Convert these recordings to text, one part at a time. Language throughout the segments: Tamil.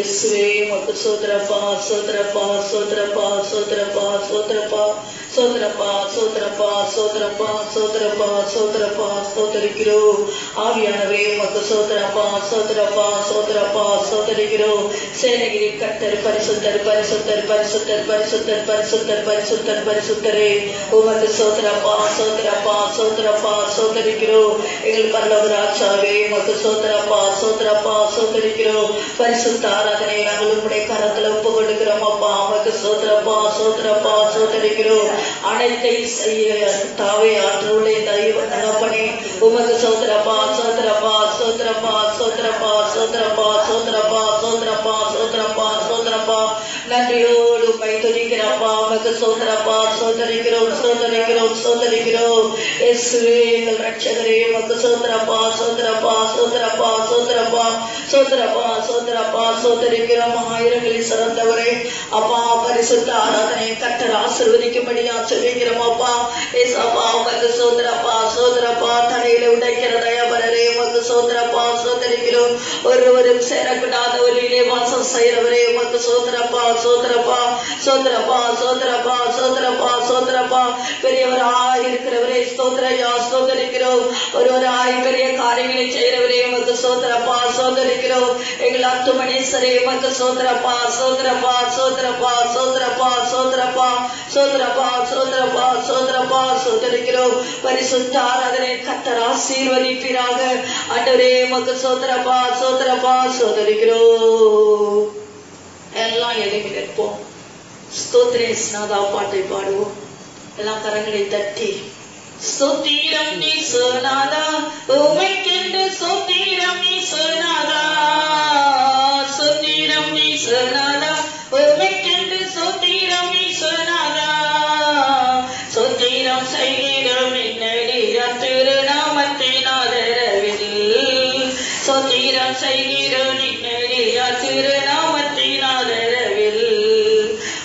இயேசுவே உமக்கு ஸ்தோத்திரப்பா ஸ்தோத்திரப்பா ஸ்தோத்திரப்பா ஸ்தோத்திரப்பா ஸ்தோத்திரப்பா ஸ்தோத்திரப்பா ஸ்தோத்திரப்பா ஸ்தோத்திரப்பா ஸ்தோத்திரப்பா ஸ்தோத்திரப்பா ஸ்தோத்திரிக்கிறோம். ஆவியானவரே உமக்கு ஸ்தோத்திரப்பா ஸ்தோத்திரப்பா ஸ்தோத்திரப்பா ஸ்தோத்திரிக்கிறோம். சேனகிரி கர்த்தர் பரிசுத்தர் பரிசுத்தர் பரிசுத்தர் பரிசுத்தர் பரிசுத்தர் பரிசுத்தர் பரிசுத்தரே உமக்கு ஸ்தோத்திரப்பா ஸ்தோத்திரப்பா ஸ்தோத்திரப்பா ஸ்தோத்திரிக்கிறோம். எங்கள் பரலோக ராஜாவே உமக்கு ஸ்தோத்திரப்பா ஸ்தோத்திரப்பா ஸ்தோத்திரிக்கிறோம். பரிசுத்த ஆராதனை நாங்கள் உம்முடைய கரத்துல ஒப்பு கொடுக்கிறோம் அப்பா. உமக்கு ஸ்தோத்திரப்பா ஸ்தோத்திரப்பா ஸ்தோத்திரிக்கிறோம். அனைத்தை செய்ய தாவே ஆற்றவுடைய தெய்வ தகப்பனே உமக்கு ஸ்தோத்திரப்பா ஸ்தோத்திரப்பா ஸ்தோத்திரப்பா ஸ்தோத்திரப்பா ஸ்தோத்திரப்பா ஸ்தோத்திரப்பா ஸ்தோத்திரப்பா ஸ்தோத்திரப்பா ஸ்தோத்திரப்பா நன்றியோடு உம்மை துதிக்கிறப்பா. உமக்கு ஸ்தோத்திரப்பா ஸ்தோத்திரிக்கிறோம் ஸ்தோத்திரிக்கிறோம் ஸ்தோத்திரிக்கிறோம். இயேசுவே எங்கள் ரட்சகரே உமக்கு ஸ்தோத்திரப்பா ஸ்தோத்திரப்பா ஸ்தோத்திரப்பா ஸ்தோத்திரப்பா ஸ்தோத்திரப்பா ஸ்தோத்திரப்பா ஸ்தோத்திரிக்கிறோம். ஆயிரங்களில் சிறந்தவரே அப்பா பரிசுத்த ஆராதனை கர்த்தர் ஆசீர்வதிக்கும்படியா சொல்லிக்கிறோம் அப்பா. ஏசப்பா உமக்கு ஸ்தோத்திரப்பா ஸ்தோத்திரப்பா தடையில உடைக்கிற தயபரரே உமக்கு ஸ்தோத்திரப்பா ஸ்தோத்திரிக்கிறோம். ஒருவரும் சேரக்கூடாத ஒளியிலே வாசம் செய்கிறவரே உமக்கு ஸ்தோத்திரப்பா ஸ்தோத்திரப்பா ஸ்தோத்திரப்பா ஸ்தோத்திரப்பா ஸ்தோத்திரப்பா ஸ்தோத்திரப்பா பெரியவராய் இருக்கிறவரே ஸ்தோத்திரையா ஸ்தோத்திரிக்கிறோம். ஒருவராய் பெரிய காரியங்களை செய்கிறவரே உமக்கு ஸ்தோத்திரப்பா ஸ்தோத்திரிக்கிறோம். எங்கள் ஆத்துமனேஸ்வரே உமக்கு ஸ்தோத்திரப்பா ஸ்தோத்திரப்பா ஸ்தோத்திரப்பா ஸ்தோத்திரப்பா ஸ்தோத்திரப்பா ஸ்தோத்திரப்பா ஸ்தோத்திரப்பா ஸ்தோத்திரப்பா ஸ்தோத்திரிக்கிறோம். பரிசுத்த ஆராதனை கர்த்தர் ஆசீர்வதிப்பீராக. ஆண்டவரே உமக்கு ஸ்தோத்திரப்பா ஸ்தோத்திரப்பா ஸ்தோத்திரிக்கிறோம். எல்லாம் எழுப்பி நிற்போம். ஸ்தோத்திரே ஸ்நாதா பாட்டை பாடுவோம். எல்லாம் கரங்களை தட்டி ஸ்தோத்திரம் நீசநாதா உமைக்கென்று ஸ்தோத்திரம் நீசநாதா ஸ்தோத்திரம் நீசநாதா உமைக்கென்று ஸ்தோத்திரம் நீசநாதா ஸ்தோத்திரம் செய்கிறோம் என்னுடைய திருநாமத்தின் ஆதரவில் ஸ்தோத்திரம் செய்கிறோம் என்னுடைய திருநாமத்தின் ஆதரவில்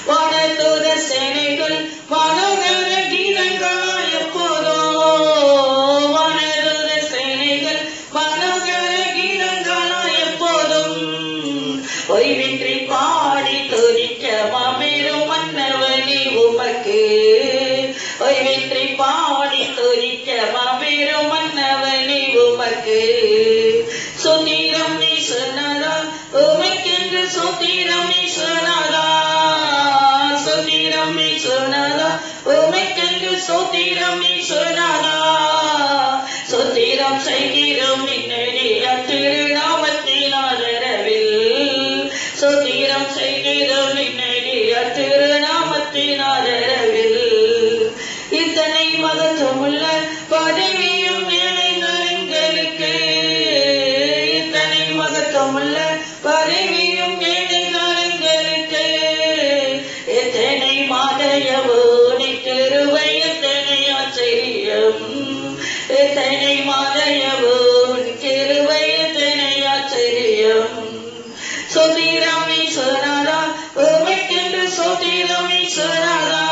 வானதூத சேனைகள் வானோகர கீதங்களாய் எப்போதும் வானதூத சேனைகள் வானோகர கீதங்களாய் எப்போதும் ஓய்வின்றி பாடி துதிக்க மாபெரும் மன்னவனே உமக்கு ஓய்வின்றி பாடி துதிக்க மாபெரும் மன்னவனே உமக்கு ஸ்தோத்திரம் நீசநாதா உமக்கென்று ஸ்தோத்திரம் நீசநாதா ஸ்தோத்திரம் நீசநாதா உமக்கென்று ஸ்தோத்திரம் நீசநாதா ஸ்தோத்திரம் செய்கிறோம் என்னுடைய திருநாமத்தின் ஆதரவில் ஸ்தோத்திரம் செய்கிறோம் என்னுடைய திருநாமத்தின் ஆதரவில் இத்தனை மகத்துவமுள்ள பதவியும் வேலைகளுக்கு இத்தனை மகத்துவமுள்ள பதவியும் வேலைகளுக்கு எத்தனை மாதையவோ நீ திருவை எத்தனை ஆச்சரியம் எத்தனை மாதையவோ திருவை எத்தனை ஆச்சரியம் ஸ்தோத்திரம் நீசநாதா உமக்கென்று ஸ்தோத்திரம் நீசநாதா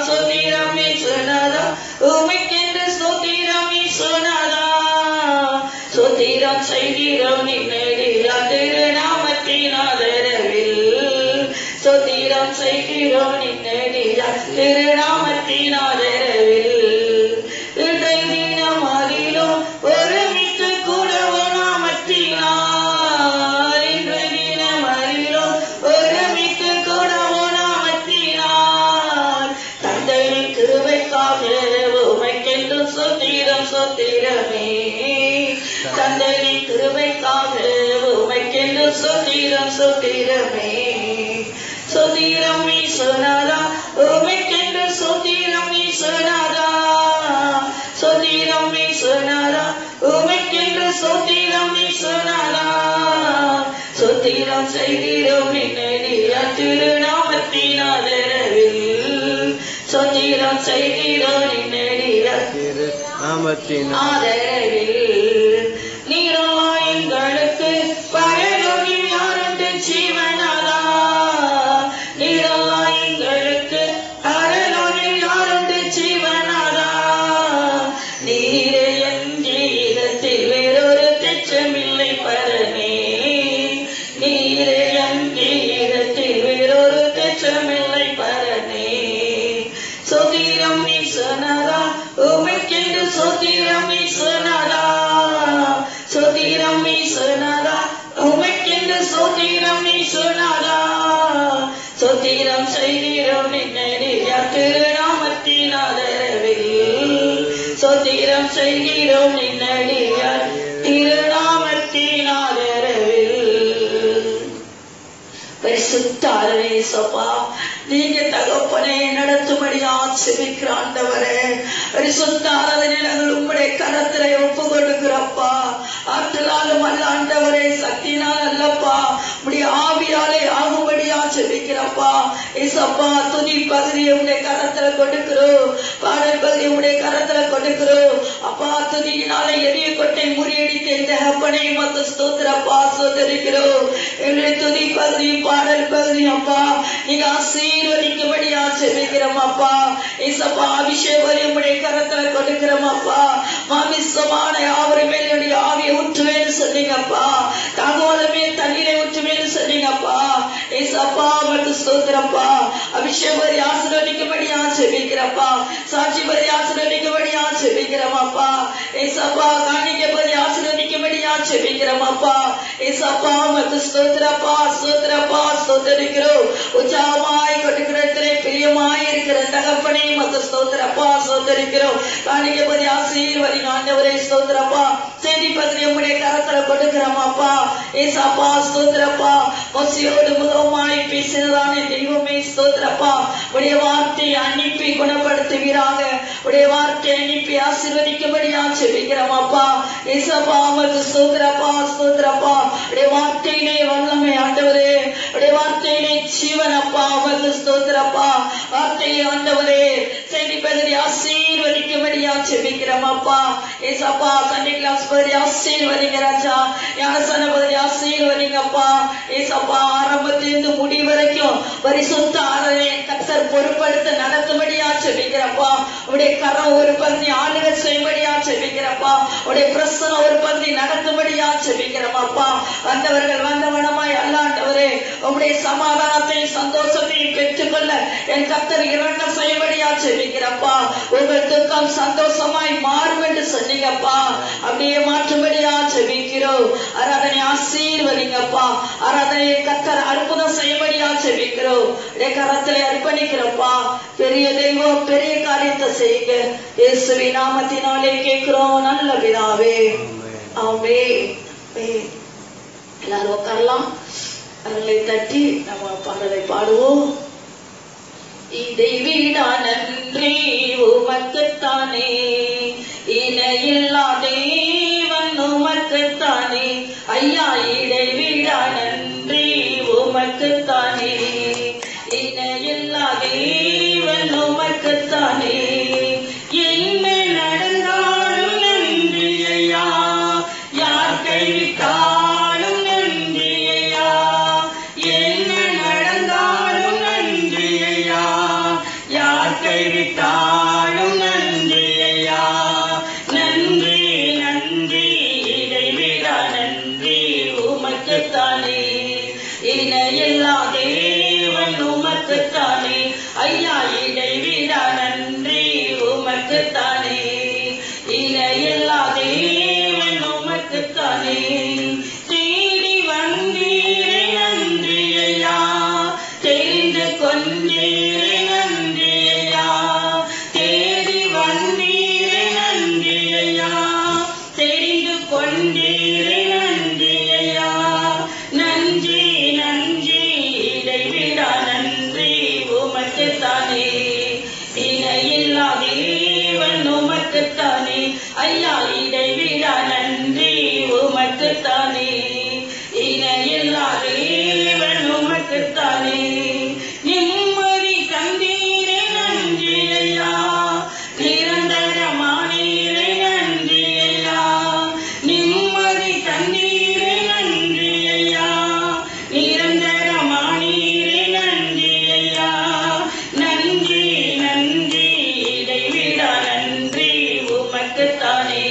ஸ்தோத்திரம் நீசநாதா உமக்கென்று ஸ்தோத்திரம் நீசநாதா ஸ்தோத்திரம் செய்கிறோம் என்னுடைய திருநாமத்தின் ஆதரவில் ஸ்தோத்திரம் செய்கிறோம் என்னுடைய திருநாமத்தின் ஆதரவில் இன்றைய தினம் அதிலும் ஒருமித்து கூடவோ நாமத்தினார் இன்றைய தினம் அதிலும் ஒருமித்து கூடவோ நாமத்தினார் தந்தையின் கிருபைக்காக உமைக்கென்று ஸ்தோத்திரம் ஸ்தோத்திரமே தந்தையின் கிருபைக்காக உமைக்கென்று ஸ்தோத்திரம் ஸ்தோத்திரமே ஸ்தோத்திரம் நீசநாதா உமைக்கென்று ஸ்தோத்திரம் நீசநாதா ஸ்தோத்திரம் நீசநாதா உமைக்கென்று ஸ்தோத்திரம் நீசநாதா ஸ்தோத்திரம் செய்கிறோம் என்னுடைய திருநாமத்தின் ஆதரவில் ஸ்தோத்திரம் செய்கிறோம் என்னுடைய திருநாமத்தின் ஆதரவில் நீரோ எங்களுக்கு பரலோகில் யாருண்டு ஜீவனாதா நீரோ எங்களுக்கு பரலோகில் யாருண்டு ஜீவனாதா நீரே என் ஜீவிதத்தில் வேறொரு தெச்சமில்லை பரமே நீரே ஸ்தோத்திரம் செய்கிறோம் நின்னடிய திருநாமத்தின் ஆதரவில் ஸ்தோத்திரம் செய்கிறோம் நின்னடிய திருநாமத்தின் ஆதரவில் பரிசுத்தாரே சபா நீங்க தகப்பனை நடத்தும்படியா செபிக்கிற ஆண்டவரே பரிசுத்தாரே நாங்கள் உம்முடைய கரத்திலே ஒப்பு கொடுக்கிறப்பா ஆற்றலாலும் அல்ல ஆண்டவரே சக்தினால் அல்லப்பா உம்முடைய ஆவியாலே ஆகும்படியா செபிக்கிறப்பா ஏசப்பா துதி பகுதியை உம்முடைய கரத்துல கொடுக்கிறோம் பாடல் பகுதியை உம்முடைய கரத்துல கொடுக்கிறோம் அப்பா துதியினாலே எரிய கொட்டை முறியடித்த இந்த தகப்பனை மத்த ஸ்தோத்திரப்பா ஸ்தோத்திரிக்கிறோம் என்னுடைய துதி பகுதி பாடல் பகுதி அப்பா நீங்க ஆசீர்வதிக்கும்படியா செபிக்கிறோம் அப்பா ஏசப்பா அபிஷேகம் உம்முடைய கரத்துல கொடுக்கிறோம் அப்பா மாமிசமான யாவரும் மேல் என்னுடைய ஆவியை ஊற்றுவேன்னு சொன்னீங்கப்பா தகவலுமே தண்ணீரை ஊற்றுவேன்னு சொன்னீங்கப்பா ஏசப்பா உங்களுக்கு ஸ்தோத்திரப்பா அபிஷேகம் ஆசீர்வதிக்கும்படியா செபிக்கிறப்பா சாட்சி பதி ஆசீர்வதிக்கும்படியா செபிக்கிறோம் அப்பா ஏசப்பா காணிக்க பதி ஆசீர்வதிக்கும்படியா செபிக்கிறோம் அப்பா ஏசப்பா உங்களுக்கு ஸ்தோத்திரப்பா ஸ்தோத்திரப்பா ஸ்தோத்திரிக்கிறோம் உற்சாகமாய் கொடுக்கிறதிலே பிரியமாய் இருக்கிற தகப்பனை மத்த ஸ்தோத்திரப்பா ஸ்தோத்திரிக்கிறோம் காணிக்க பதி ஆசீர்வதிங்க ஆண்டவரே ஸ்தோத்திரப்பா செய்தி பத்திரி உம்முடைய கரத்துல கொடுக்கிறோம் அப்பா ஏசப்பா ஸ்தோத்திரப்பா மோசையோடு முகமாய் பேசினதான தெய்வமே ஸ்தோத்திரப்பா உடைய வார்த்தையை அனுப்பி குணப்படுத்துவீராக உடைய வார்த்தையை அனுப்பி ஆசீர்வதிக்கும்படியா செபிக்கிறோம் அப்பா ஏசப்பா உங்களுக்கு ஸ்தோத்திரப்பா ஸ்தோத்திரப்பா உடைய வார்த்தையிலே வல்லமை ஆண்டவரே உடைய வார்த்தையிலே ஜீவன் அப்பா உங்களுக்கு ஸ்தோத்திரப்பா வார்த்தையை ஆண்டவரே செய்தி பகுதி ஆசீர்வதிக்கும்படியா செபிக்கிறோம் அப்பா ஏசப்பா சண்டே கிளாஸ் பகுதி ஆசீர்வதிங்க ராஜா ஞானசன பகுதி ஆசீர்வதிங்கப்பா ஏசப்பா ஆரம்பத்திலிருந்து முடி வரைக்கும் பரிசுத்த ஆராதனை கர்த்தர் பொறுப்படுத்த நடத்தும்படியா செபிக்கிறப்பா உடைய கரம் ஒரு பகுதி ஆளுகை செய்யும்படியா செபிக்கிறப்பா உடைய பிரசனம் ஒரு பகுதி நடத்தும்படியா செபிக்கிறோம்ப்பா வந்தவர்கள் வந்தவனமாய் அல்லாண்டவரே உடைய சமாதானத்தையும் சந்தோஷத்தையும் பெற்றுக்கொள்ள என் கர்த்தர் இரக்கம் செய்யும்படியா செபிக்கிறப்பா உங்கள் துக்கம் சந்தோஷமாய் மாறும் என்று சொன்னீங்கப்பா அப்படியே மாற்றும்படியா செபிக்கிறோம் ஆராதனை ஆசீர்வதிங்கப்பா ஆராதனையை கர்த்தர் அற்புதம் செய்யும்படியா செபிக்கிறோம் கரத்திலே அர்ப்பணிக்கிறப்பா பெரிய தெய்வம் பெரிய காரியத்தை செய்யுங்க இயேசுவின் நாமத்தினாலே கேட்கிறோம் நல்ல பிதாவே ஆமென். எல்லாரும் உட்காரலாம் அவர்களை தட்டி நம்ம பாடலை பாடுவோம். இதைவிடா நன்றி உமக்குத்தானே இணையில்லா தேவன் உமக்குத்தானே ஐயா இதைவிடா நன்றி உமக்குத்தானே இணையில்லா தேவன் உமக்குத்தானே என்ன நடந்தாலும் நன்றி ஐயா யார் கைவிட்டாலும் நன்றி ஐயா என்ன நடந்தாலும் நன்றி ஐயா யார் கைவிட்டாலும் நன்றி ஐயா நன்றி நன்றி இதைவிடா நன்றி உமக்குத்தானே இணையில்லா தேவன் உமக்குத்தானே ஐயா இதைவிடா நன்றி உமக்குத்தானே இணையில்லா தேவன் உமக்குத்தானே தேடி வந்தீரே நன்றி ஐயா தெரிந்து கொண்டீரே நன்றி ஐயா தேடி வந்தீரே நன்றி ஐயா தெரிந்து கொண்டீரே நன்றி ஐயா நன்றி நன்றி இதைவிடா நன்றி உமக்குத்தானே இணையில்லா தேவன் உமக்குத்தானே ஐயா இதைவிடா நன்றி உமக்குத்தானே இணையில்லா தேவன் உமக்குத்தானே நிம்மதி தந்தீரே நன்றி ஐயா நிரந்தரமானீரே நன்றி ஐயா நிம்மதி தந்தீரே நன்றி ஐயா நிரந்தரமானீரே நன்றி ஐயா நன்றி நன்றி இதைவிடா நன்றி உமக்குத்தானே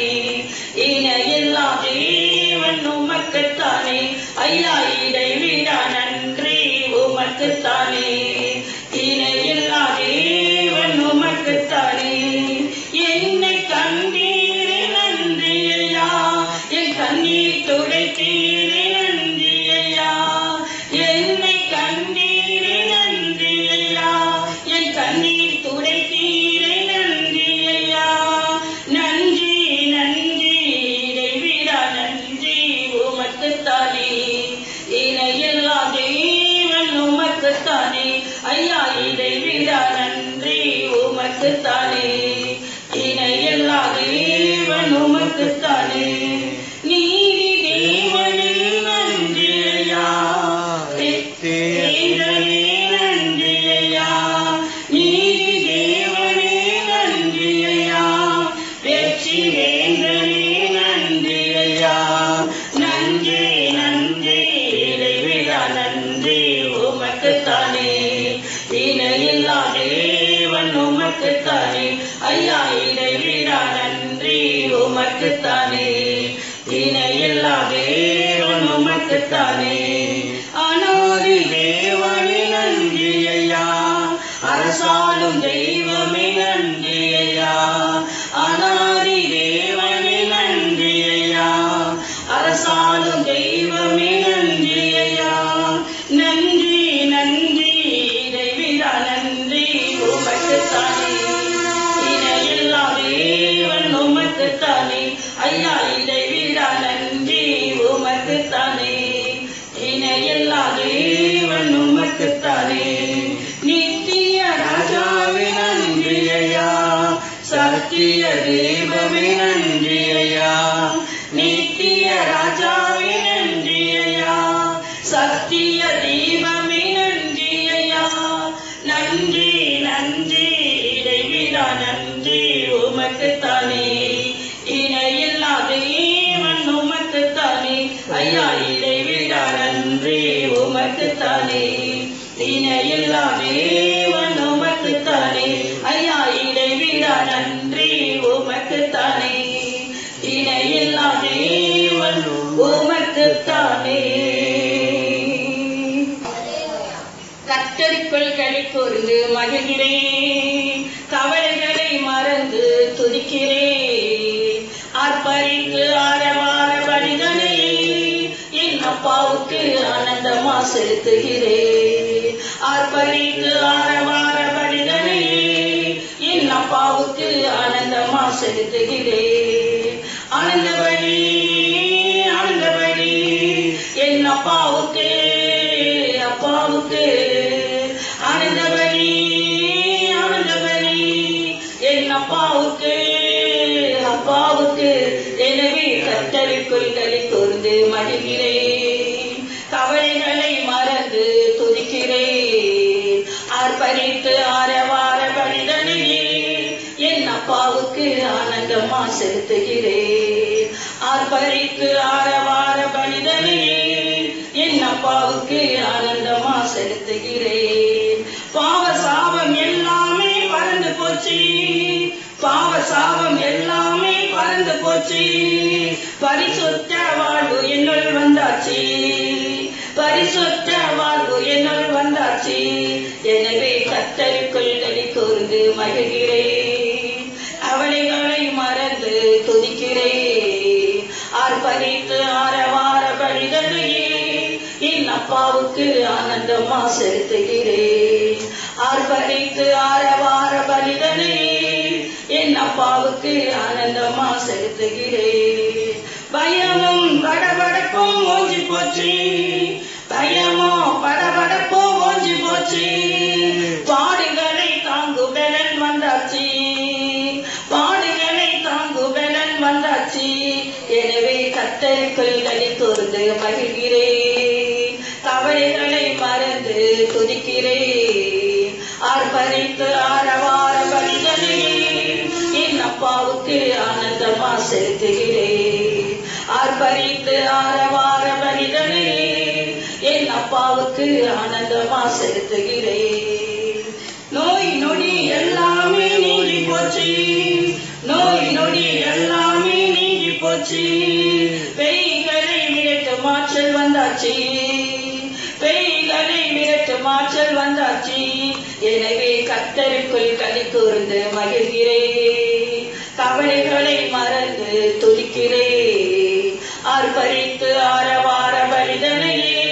இணையில்லா தேவன் உமக்குத்தானே ஐயா இதைவிடா நன்றி உமக்குத்தானே இணையில்லா தேவன் உமக்குத்தானே என்னை கண்டீரே நன்றி ஐயா என் கண்ணீர் துடைத்தீரே நன்றி ஐயா என்னை கண்டீரே நன்றி ஐயா இதைவிட நன்றி உமக்குத்தானே. இணையில்லா தேவன் உமக்குத்தானே. நீதி தேவனே நன்றி ஐயா, தேவனே நன்றி ஐயா, நீதி தேவனே நன்றி ஐயா, வெற்றி வேந்தனே நன்றி ஐயா. நன்றி நன்றி இதைவிட நன்றி உமக்குத்தானே. இணையில்லா தேவன் உமக்குத்தானே. ஐயா இதைவிட நன்றி உமக்குத்தானே. இணையில்லா தேவன் உமக்குத்தானே. அனாதி தேவனே நன்றி ஐயா, அரசாளும் தெய்வமே நன்றி ஐயா. அனாதி தேவனே நன்றி ஐயா, அரசாளும் தெய்வமே நன்றி ஐயா. நன்றி நன்றி இதைவிட நன்றி உமக்குத்தானே. இணையில்லா தேவன் உமக்குத்தானே. ஐயா இதைவிட நன்றி உமக்குத்தானே. இணையில்லா தேவன் உமக்குத்தானே. நித்திய ராஜாவே நன்றி ஐயா, சத்திய தேவமே நன்றி ஐயா. நித்திய ராஜாவே நன்றி ஐயா, சத்திய தெய்வமே நன்றி ஐயா. நன்றி நன்றி இதைவிட நன்றி உமக்குத்தானே. இணையில்லா தேவன் உமக்குத்தானே. ஐயா இதைவிட நன்றி உமக்குத்தானே. இணையில்லா தேவன் உமக்குத்தானே. ஐயா இதைவிட நன்றி உமக்குத்தானே. இணையில்லா தேவன் உமக்குத்தானே. கர்த்தருக்குள் களி கூர்ந்து மகிழ்கிறேன், கவலைகளை மறந்து துதிக்கிறேன். ஆர்ப்பரித்து ஆரவார பலிதனை என் அப்பாவுக்கு ஆனந்தமா செலுத்துகிறேன். ஆர்ப்பரித்து ஆரவார பலிதனை என் அப்பாவுக்கு ஆனந்தமா செலுத்துகிறேன். ஆனந்தபடி ஆனந்தபடி என் அப்பாவுக்கு அப்பாவுக்கு ஆனந்தபடி ஆனந்தபடி என் அப்பாவுக்கு அப்பாவுக்கு. எனவே கர்த்தருக்குள் களி கூர்ந்து மகிழ்கிறேன், கவலைகளை மறந்து துதிக்கிறேன். ஆர்ப்பரித்து ஆரவார பலிதனையே என் அப்பாவுக்கு ஆனந்தமா செலுத்துகிறேன். ஆர்ப்பரித்து ஆரவார பலிதனையே என் அப்பாவுக்கு ஆனந்தமா செலுத்துகிறேன். பாவ சாபம் எல்லாமே பறந்து போச்சு, பாவ சாபம் எல்லாமே பறந்து போச்சு. பரிசுத்த வாழ்வு என்னுள் வந்தாச்சு, பரிசுத்த வாழ்வு என்னுள் வந்தாச்சு. எனவே கர்த்தருக்குள் களி கூர்ந்து மகிழ்கிறேன், கவலைகளை மறந்து துதிக்கிறேன். ஆர்ப்பரித்து ஆரவார பலிதனையே என் அப்பாவுக்கு ஆனந்தமா செலுத்துகிறேன். ஆர்ப்பரித்து ஆரவார பலிதனையே என் அப்பாவுக்கு ஆனந்தமா செலுத்துகிறேன். பயமும் படபடப்பும் ஓஞ்சி போச்சு, பயமும் படபடப்பும் ஓஞ்சி போச்சு. பாடுகளை தாங்கு பலன் வந்தாச்சு, பாடுகளை தாங்கு பலன் வந்தாச்சு. எனவே கர்த்தருக்குள் களி கூர்ந்து மகிழ்கிறேன், கவலைகளை மறந்து துதிக்கிறேன். ஆர்ப்பரித்து ஆரவார பலிதனையே என் அப்பாவுக்கு ஆனந்தமா செலுத்துகிறேன். ஆர்ப்பரித்து ஆரவார பலிதனையே என் அப்பாவுக்கு ஆனந்தமா செலுத்துகிறேன். நோய் நொடி எல்லாமே நீங்கி போச்சு, நோய் நொடி எல்லாமே நீங்கி போச்சு. பேய்களை விரட்டு மாற்றல் வந்தாச்சு, பேய்களை விரட்டு மாற்றல் வந்தாச்சு. எனவே கர்த்தருக்குள் களி கூர்ந்து மகிழ்கிறேன், கவலைகளை மறந்து துதிக்கிறேன். ஆர்ப்பரித்து ஆரவார பலிதனையே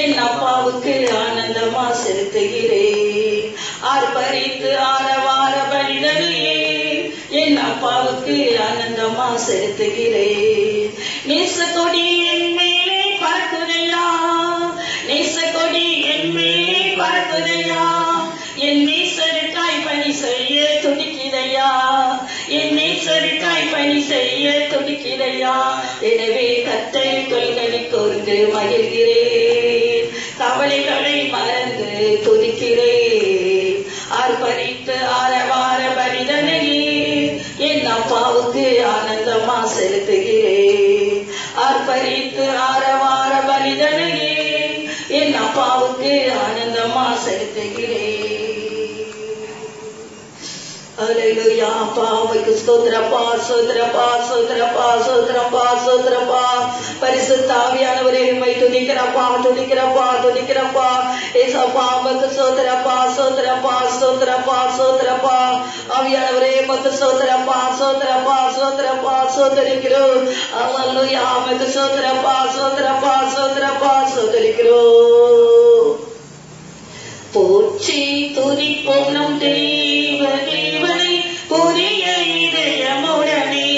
என் அப்பாவுக்கு ஆனந்தமா செலுத்துகிறேன். ஆர்ப்பரித்து ஆரவார பலிதனையே என் அப்பாவுக்கு ஆனந்தமா செலுத்துகிறேன். நேசக்கொடி என் மேலே பறக்குதையா, நேசக்கொடி என் மேலே பறக்க உருகுதையா, என் நேசருக்காய் பணி செய்ய துடிக்கிறையா, என் நேசருக்காய் பணி செய்ய துடிக்கிறையா. எனவே கர்த்தருக்குள் களி கூர்ந்து மகிழ்கிறேன், கவலைகளை மறந்து துதிக்கிறேன். ஆர்ப்பரித்து ஆரவார பலிதனையே என் அப்பாவுக்கு ஆனந்தமா செலுத்துகிறேன். ஆர்ப்பரித்து ஆரவார பலிதனையே என் அப்பாவுக்கு ஆனந்தமா செலுத்துகிறேன். அல்லேலூயா. அப்பா உமக்கு ஸ்தோத்திரப்பா, ஸ்தோத்திரப்பா, ஸ்தோத்திரப்பா, ஸ்தோத்திரப்பா, ஸ்தோத்திரப்பா. பரிசுத்த ஆவியானவரே உம்மை துதிக்கிறப்பா, துதிக்கிறப்பா, துதிக்கிறப்பா. ஏசப்பா உமக்கு ஸ்தோத்திரப்பா, ஸ்தோத்திரப்பா, ஸ்தோத்திரப்பா, ஸ்தோத்திரப்பா. ஆவியானவரே உமக்கு ஸ்தோத்திரப்பா, ஸ்தோத்திரப்பா, ஸ்தோத்திரப்பா, ஸ்தோத்திரிக்கிறோம். அல்லேலூயா. உமக்கு ஸ்தோத்திரப்பா, ஸ்தோத்திரப்பா, ஸ்தோத்திரப்பா, ஸ்தோத்திரிக்கிறோம். போற்றி துதிப்போம் நம் தேவனை புதிய இதயமுடனே,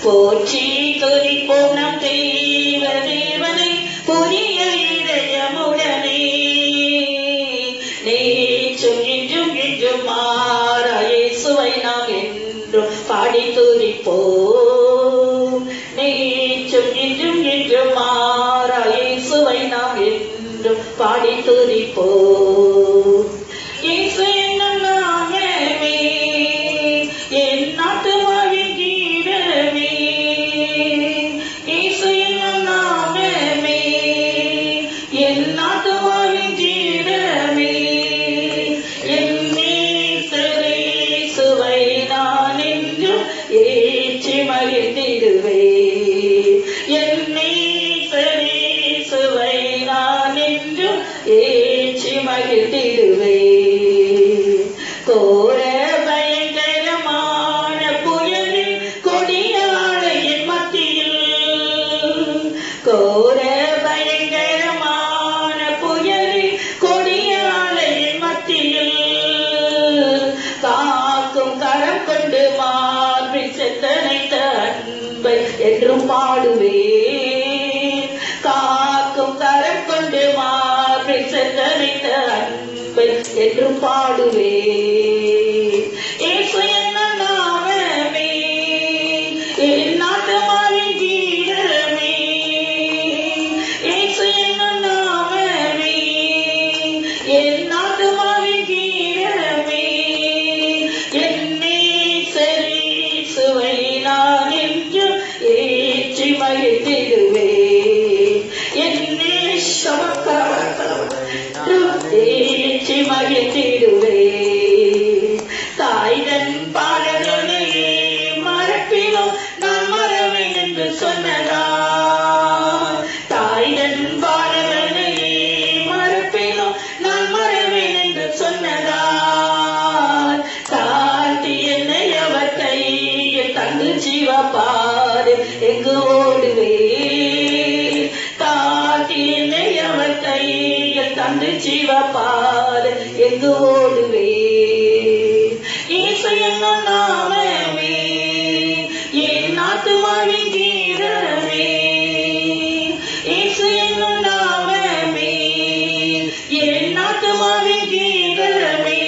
போற்றி துதிப்போம் நம் தேவனை புதிய இதயமுடனே. நேற்றும் இன்றும் என்றும் மாறா இயேசுவை நாம் என்றும் பாடி துதிப்போம். நேற்றும் இன்றும் என்றும் மாறா இயேசுவை நாம் என்றும் பாடி துதிப்போம். இயேசு என்னும் நாமமே என் ஆத்துமாவின் கீதமே, இயேசு என்னும் நாமமே என் ஆத்துமாவின் கீதமே. என் நேசரே இயேசுவை நான் என்றும் ஏற்றி மகிழ்ந்திடுவேன். என் நேசரே இயேசுவை நான் என்றும் ஏற்றி மகிழ்ந்திடுவேன். கோர பயங்கரமான புயலில் கொடியான என் மத்தியில், கோர பயங்கரமான புயலில் கொடியான என் மத்தியில் காக்கும் கரம் கொண்டு மார்பில் செத்தனைத்த அன்பை என்றும் பாடுவேன். காக்கும் கரம் கொண்டு மார்பில் செத்தனைத்த அன்பை என்றும் பாடுவேன். இயேசு என்னும் நாமமே என் ஆத்துமாவின் கீதமே, இயேசு என்னும் நாமமே என் ஆத்துமாவின் கீதமே. என் நேசரே இயேசுவை நான் என்றும் ஏற்றி மகிழ்ந்திடுவேன். என் ஏற்றி மகிழ்ந்திடுவேன். தாய்தன் பாடல்களையே மறப்பிலும் நான் மறவேன் என்று சொன்னதா, தாய்தன் பாடல்களையே மறப்பிலும் நான் மறவேன் என்று சொன்னதா. தாழ்த்தி என்னை அவர் கையில் தந்து ஜீவப்பாடு எங்கு ஓடுவேன். தாழ்த்தி என்னை அவர் கையில் தந்து ஜீவப்பாடு எங்கு ஓடுவேன். இயேசு என்னும் நாமமே என் ஆத்துமாவின் கீதமே, இயேசு என்னும் நாமமே என் ஆத்துமாவின் கீதமே.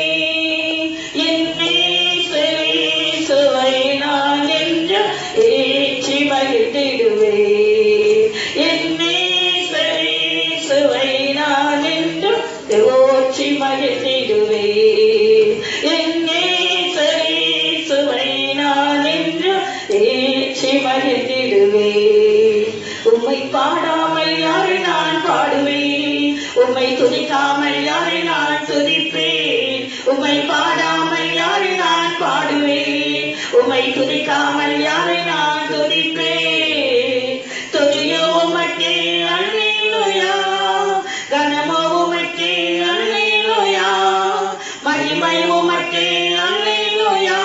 என் நேசரே இயேசுவை நான் என்றும் ஏற்றி மகிழ்ந்திடுவேன். என் நேசரே இயேசுவை நான் என்றும் ஓற்றி மகிழ்ந்திடுவேன். என் நேசரே இயேசுவை நான் என்றும் ஏற்றி மகிழ்ந்திடுவேன். உம்மை பாடாமல் யாரை நான் பாடுவேன், உம்மை துதிக்காமல் யாரை நான் துதிப்பேன். உம்மை பாடாமல் யாரை நான் பாடுவேன், உம்மை துதிக்காமல் யாரை நான் துதிப்பேன். துதியோ உமக்கே அல்லேலூயா, கனமோ உமக்கே அல்லேலூயா, மகிமை உமக்கே அல்லேலூயா,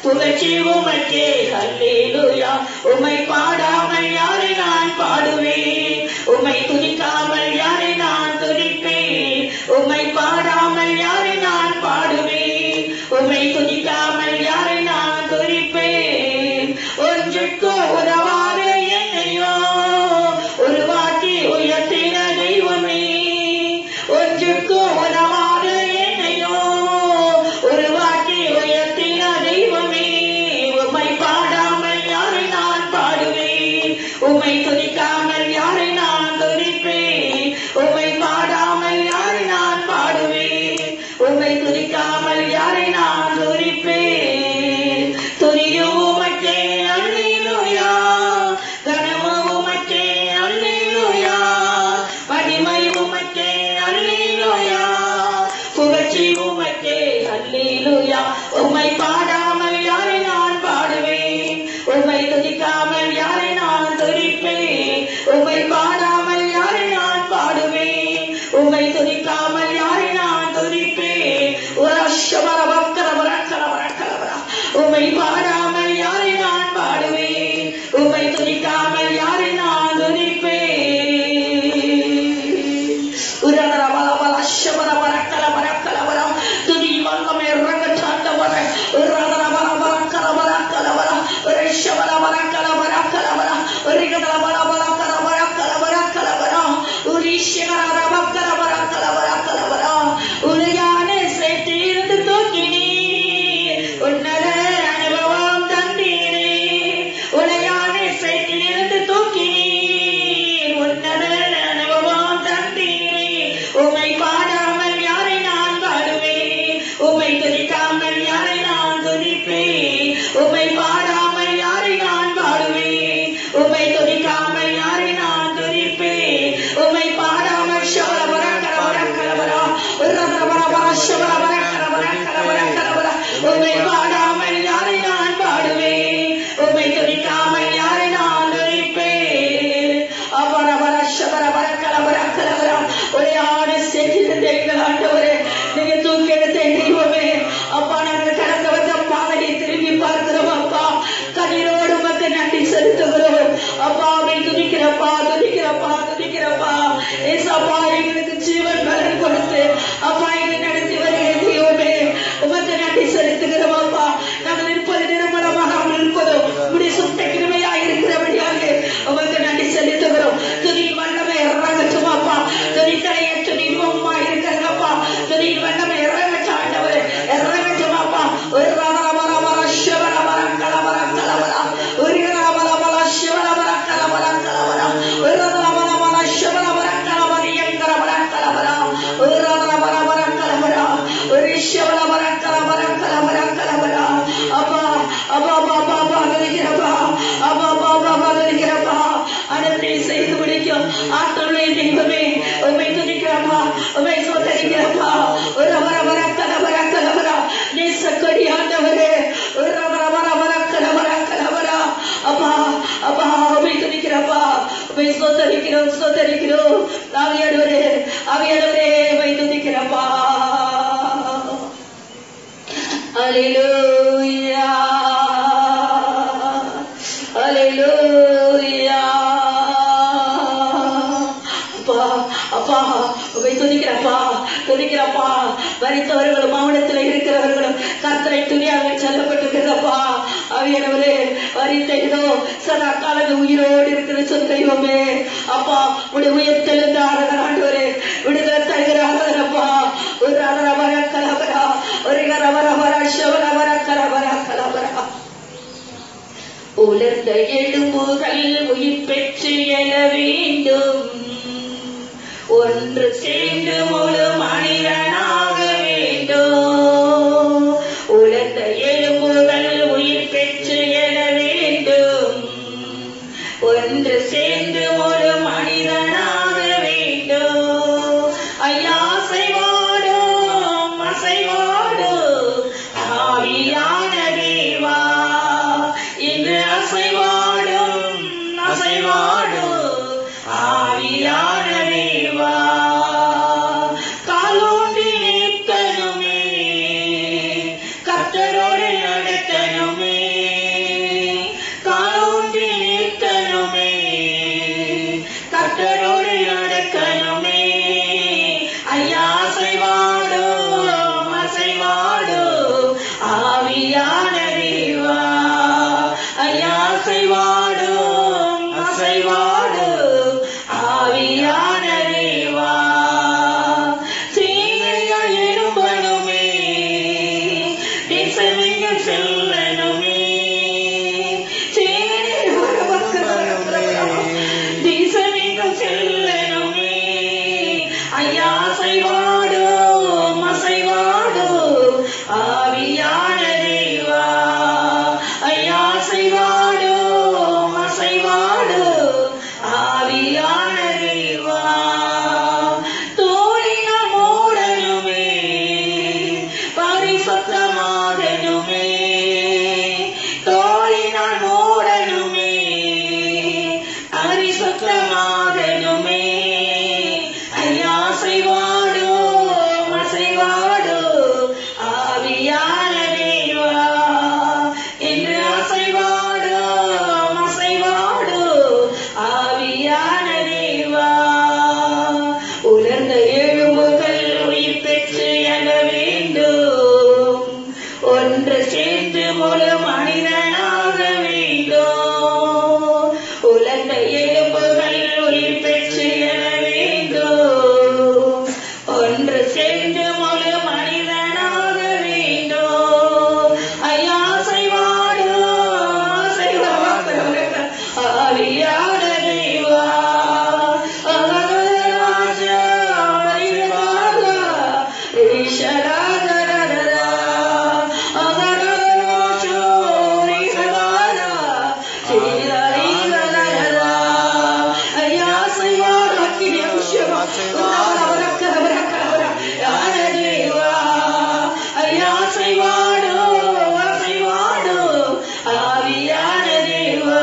புகழ்ச்சி உமக்கே அல்லேலூயா. உம்மை பாடாமல் யாரை நான் பாடுவேன், உம்மை துதிக்காமல் யாரை நான் துதிப்பேன். உம்மை பாடாமல் யாரை நான் பாடுவேன், உம்மை துதிக்காமல் யாரை நான் துதிப்பேன். ஒன்றுக்கோ உதவாத என்னையோ உருவாக்கி உயர்த்தின தெய்வமே, ஒன்று உயிருக்கும் உணவான என்னையோ உருவாக்கி உயர்த்தின தெய்வமே, உம்மை பாடாமல் யாரை நான் பாடுவேன், உம்மை துதிக்காமல் யாரை நான் துதிப்பேன், உம்மை பாடாமல் யாரை நான் பாடுவேன், உம்மை துதிக்காமல் யாரை நான் துதிப்பேன். துதியும் உமக்கே அல்லேலூயா, கனமும் உமக்கே அல்லேலூயா, மகிமை உமக்கே அல்லேலூயா, புகழ்ச்சி உமக்கே அல்லேலூயா. உம்மை பாடாமல் யாரை நான் பாடுவேன், உம்மை துதிக்காமல் யாரை நான் துதிப்பேன், உம்மை பாடாமல் யாரை நான் பாடுவேன், உம்மை துதிக்காமல் யாரை நான் துதிப்பேன். உம்மை பாடாமல் யாரை நான் பாடுவேன், உம்மை துதிக்காமல் யாரை நான் துதிப்பேன். துதி வல்லமை இறங்கச்சாண்டவர உலகான சேர்த்திருந்து தூக்கினீர், உன்னத அனுபவம் தந்தீரே, உலகான சேர்த்திலிருந்து தூக்கினீர், உன்னத அனுபவம் தந்தீரே. உம்மை பாடாமல் யாரை நான் பாடுவேன், உம்மை துதிக்காமல் யாரை நான் துதிப்பேன், உம்மை பாடாமல் யாரை நான் பாடுவேன், உம்மை துதிக்காமல் யாரை நான் துதிப்பேன், உம்மை பாடாமல் உம்மை பாடாமல் யாரை நான் பாடுவேன், உம்மை துதிக்காமல் யாரை நான் துதிப்பேன். உடையான செஞ்சிருந்த எங்கள் ஆண்டவரே, நீங்க தூக்கி எடுத்த தெய்வமே, அப்பா நாங்கள் கடந்து வந்த பாதையை திரும்பி பார்க்கிறோம். அப்பா கண்ணீரோடு உமக்கு நன்றி செலுத்துகிறோம். அப்பா அவை துதிக்கிறப்பா துதிக்கிறப்பா துதிக்கிறப்பா. ஏசப்பா எங்களுக்கு ஜீவன் பலன் கொடுத்து அப்பா இதை நடத்தி வருகிற தெய்வமே, உமக்கு நன்றி செலுத்துகிறோம். அப்பா நாங்கள் இருப்பது நிர்மலமாக இருப்பதும் உடைய சுத்த கிருமையாக இருக்கிறபடியாக உமக்கு நன்றி செலுத்துகிறோம். துதியின் வல்லமை இறங்கட்டும் அப்பா, துதிக்கரையற்ற நிர்மமா இருக்கிறப்பா, துதியின் வல்லமை இறங்கட்டும் ஆண்டவரே, இறங்கட்டும் அப்பா. ஒரு செய்து முடிக்கும் ஆற்றலை தெய்வமே, உம்மை துதிக்கிறப்பா, உம்மை சோதரிக்கிறப்பா. ஒரு வரவர கலவர கலவரா நேசக்கடி ஆண்டவரே, ஒரு வரவர கலவர கலவரா. அப்பா அப்பா உம்மை துதிக்கிறப்பா, உம்மை சோதரிக்கிறோம் சோதரிக்கிறோம். ஆவியானவரே ஆவியானவரே உம்மை துதிக்கிறப்பா. அல்லேலூயா அல்லேலூயா. அப்பா உம்மை துதிக்கிறப்பா துதிக்கிறப்பா. மரித்தவர்களும் மாவட்டத்தில் இருக்கிறவர்களும் கர்த்தரை துணியாக செல்லப்பட்டிருக்கிறப்பா. ஆவியானவரே மரித்தோ சதா காலங்கள் உயிரோடு இருக்கிற சொந்த தெய்வமே, அப்பா உடைய உயர்த்தெழுந்த ஆராதனை ஆண்டவரே, விடுதலை தருகிற ஆராதனப்பா. ஒரு ரவர கலவரா, ஒரு ரவர சிவரவர கலவர கலவரா. உலர்ந்த எலும்புகள் உயிர் பெற்று எழ வேண்டும், ஒன்று சேர்ந்து முழு மனிதனாக வேண்டும். உலர்ந்த எலும்புகள் உயிர் பெற்று எழ வேண்டும், ஒன்று சேர்ந்து முழு மனிதனாக வேண்டும். ஐயா அசைவாடும் அசைவாடும் ஆவியான தேவா, இன்று அசைவாடும் அசைவாடும் ஆவியான தேவா. என்று முழு மனிதனாக வேண்டும். ஐயா செய்வாடு ஆவியான தேவா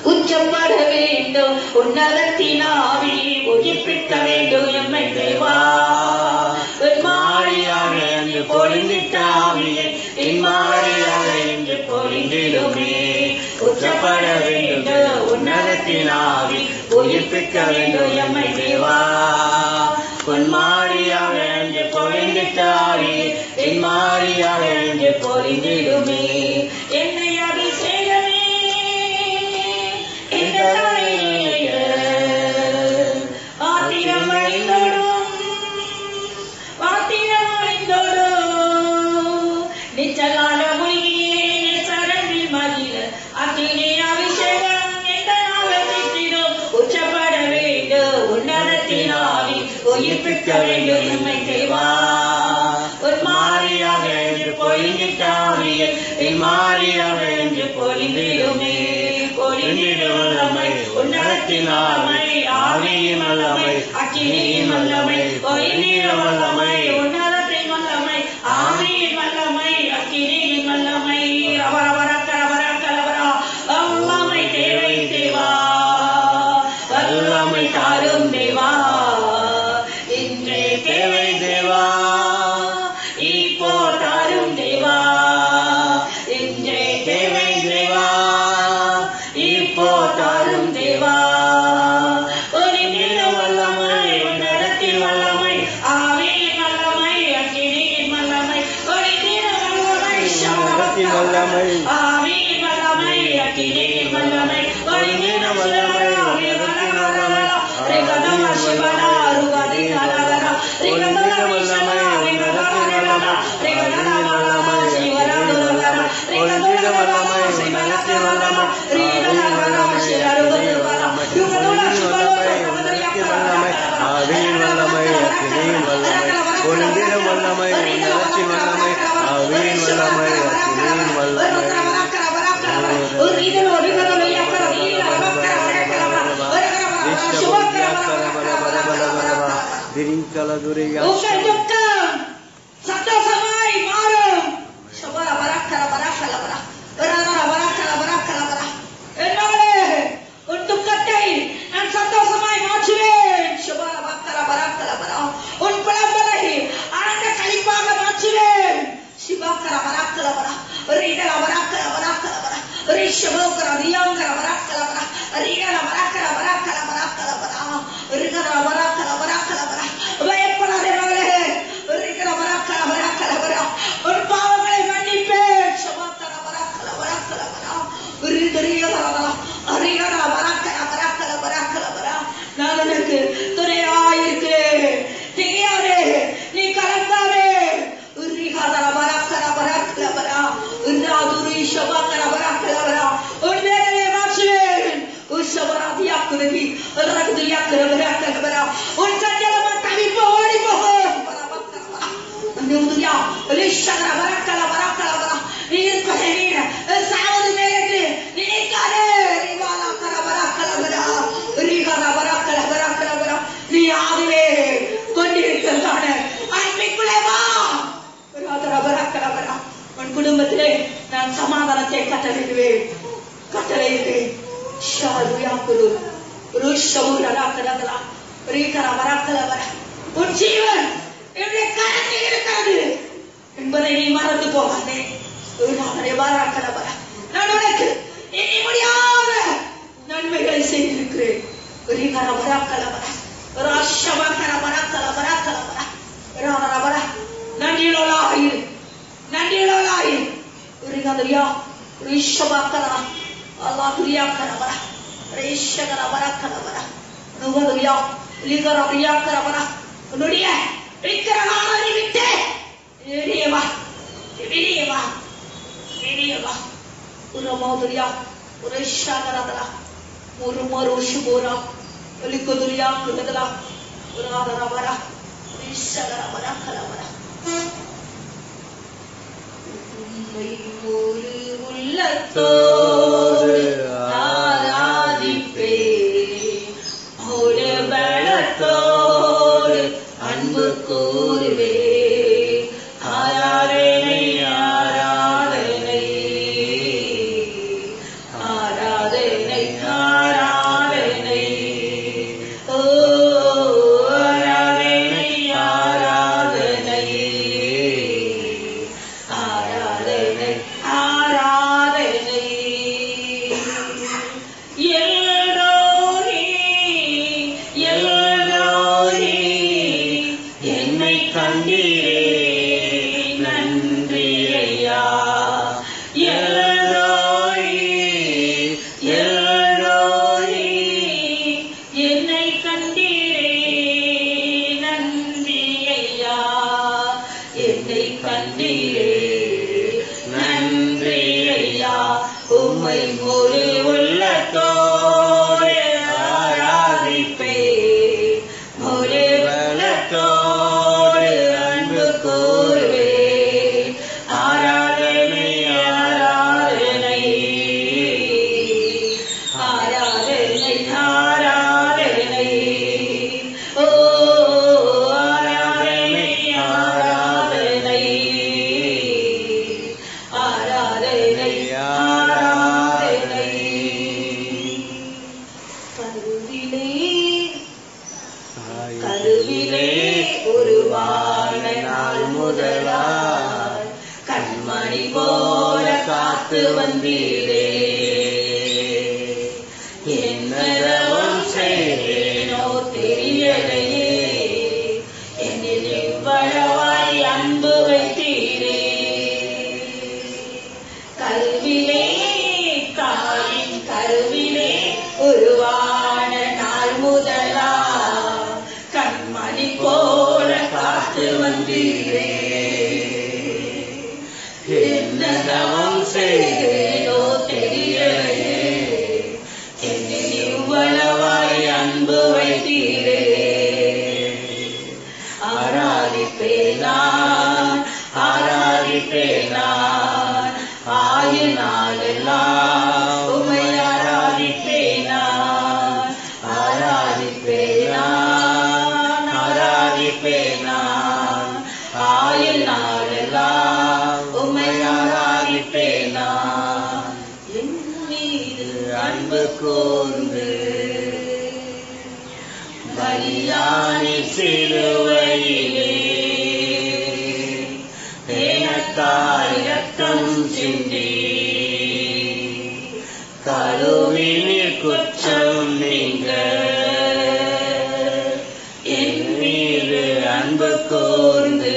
உச்சப்பட வேண்டும் உன்னதத்தின் ஆவி உயிர்ப்பிக்க வேண்டும் எம்மை தேவா மாறியாக என்று பொழிந்திட்ட ஆவியை என் மாறியாக என்று பொழிந்திடுமே. உச்சப்பட வேண்டும் உன்னதத்தின் ஆவி உயிர்ப்பிக்க வேண்டும் எம்மை தேவா பொன்மாரியாக என்று பொழிந்திட்ட ஆவியை என் மாறியாக என்று பொழிந்திடுமே. என்னை அபிஷேகமே நிச்சலான மொழியே சரணில் மகிழ அக்கினி அபிஷேகம் எந்தனாலும் உச்சப்பட வேண்டும் உன்னதத்தின் ஆவி உயிர்ப்பிக்க வேண்டும் எம்மை தேவா ஒரு மாறியாக என்று பொழிந்திட்ட ஆவியை என் மாறியாக என்று பொழிந்திடுமே. பொழிந்திடுவல்லமை உன்னதத்தின் ஆவி ஆவியின் வல்லமை அக்கினியின் வல்லமை பொழிந்திடுவல்லமை உன்னதத்தின் வல்லமை ஆவியின் வல்லமை அக்கினியின் வல்லமை ரவரவரக்கரவரக்கரவரா வல்லமை தேவை தேவா வல்லமை தாரும் தேவா இன்றே தேவை தேவா இப்போ தாரும் தேவா இன்றே தேவை தேவா இப்போ தாரும் தேவா ஒரு நில வல்லமை உன்னதத்தின் வல்லமை ஆவியின் வல்லமை அக்கினியின் வல்லமை ஒரு நில வல்லமை சமரத்தின் வல்லமை ஆவியின் வல்லமை அக்கினியின் வல்லமை ஒரு நில வல்லமை உன்னதத்தின் வல்லமை ரெகதம சிவனா ருகதி நலவரா ரெகதம வல்லமை உன்னதத்தின் வல்லமை ரெகதம வல்லமை சிவனா ருகதம ரெகதம வல்லமை உன்னதத்தின் வல்லமை ரெகதம வல்லமை சிவருகதி வல்லமை ருகதம வல்லமை உன்னதத்தின் வல்லமை ஆவியின் வல்லமை அக்கினியின் வல்லமை ஒளிந்திட வல்லமை உன்னதத்தின் வல்லமை ஆவியின் வல்லமை அக்கினியின் வல்லமை ஒரு இதழ் ஒரு கதவை சந்தோஷமாய் மாறும் என்னோடு உன் துக்கத்தை நான் சந்தோஷமாய் மாற்றுவேன். உன் புலம்பலை ஆனந்த களிப்பாக மாற்றுவேன். சிவாக்கர வராக்கலவரா ரீடல வராக்கலவரா ரிஷபோக்கர ரியாங்கர வராக்கலவரா ரீடல வராக்கலவரா ரிகர வராக்கலவரா பயப்படாதே ரிகர வராக்கலவரா உன் பாவங்களை மன்னிப்பேன். சிவாக்கர வராக்கலவரா ரிதரியலவரா ரிகர வராக்கலவரா நான் உனக்கு துணையாயிருக்கிறேன். தெரியாதே நீ கலந்தாரே நீ சமாதானத்தை கட்டளையிடுவேன். உன் ஜீவன் என்னுடைய கரத்தில் இருக்கிறது என்பதை நீ மறந்து போகாதே. நான் உனக்கு எண்ணி முடியாத நன்மைகளை செய்திருக்கிறேன். நன்றியுள்ளவளாயிரு, நன்றியுள்ளவளாயிரு. உன்னுடைய விக்கிரகாரனை விட்டு வெளியே வா, வெளியே வா, வெளியே வா. உரமோதுரியா உரேஷாகரதலா முருமருஷுபோரா ஒலிக்கொதுரியா குலதலா உராதரவரா உரேஷகரவரா கலவரா. உம்மை ஒரு உள்ளத்தோடு ஆராதிப்பே, ஒரு பலத்தோடு அன்பு கூறுவே. ஆராதனை ஆராதனை ஆராதனை ஆராதனை. ஓ ஆராதனை ஆராதனை ஆராதனை ஆராதனை. எல்லோரே எல்லோரே என்னை கண்டீரே நன்றி ஐயா. எல்லோரே எல்லோரே என்னை கண்டீரே நன்றி ஐயா. என்னை கண்டீரே நன்றி ஐயா. உம்மை முழு உள்ளத்தோடு ஆராதிப்பே, முழு உள்ளத்தோடு அன்பு கூறுவே. ஆராதனை ஆராதனை ஆராதனை ஆராதனை. ஓ ஆராதனை ஆராதனை ஆராதனை ஆராதனை. கருவிலே உருவான நாள் முதலாய் கண்மணி போல காத்து வந்தீரே. என்னதவம் செய்தேனோ தெரியலையே, என்னில் எவ்வளவாய் அன்பு வைத்தீரே. கருவிலே தாயின் கருவிலே உருவான நாள் முதலா கண்மணி போல காத்து வந்தீரே. என்னதவம் செய்தேனோ தெரியலையே, என்னில் இவ்வளவாய் அன்பு வைத்தீரே. ஆராதிப்பேன் நான், ஆராதிப்பேன் நான், ஆயுள் நாளெல்லாம் உம்மை ஆராதிப்பேன் நான். ஆராதிப்பேன் நான், ஆராதிப்பேன் நான், ஆயுள் நாளெல்லாம் உம்மை ஆராதிப்பேன் நான். என் மீது அன்பு கூர்ந்து பலியானி சிலுவையிலே எனக்காய் இரத்தம் சிந்தி கழுவினீர் குற்றம் நீங்க. என் மீது அன்பு கூர்ந்து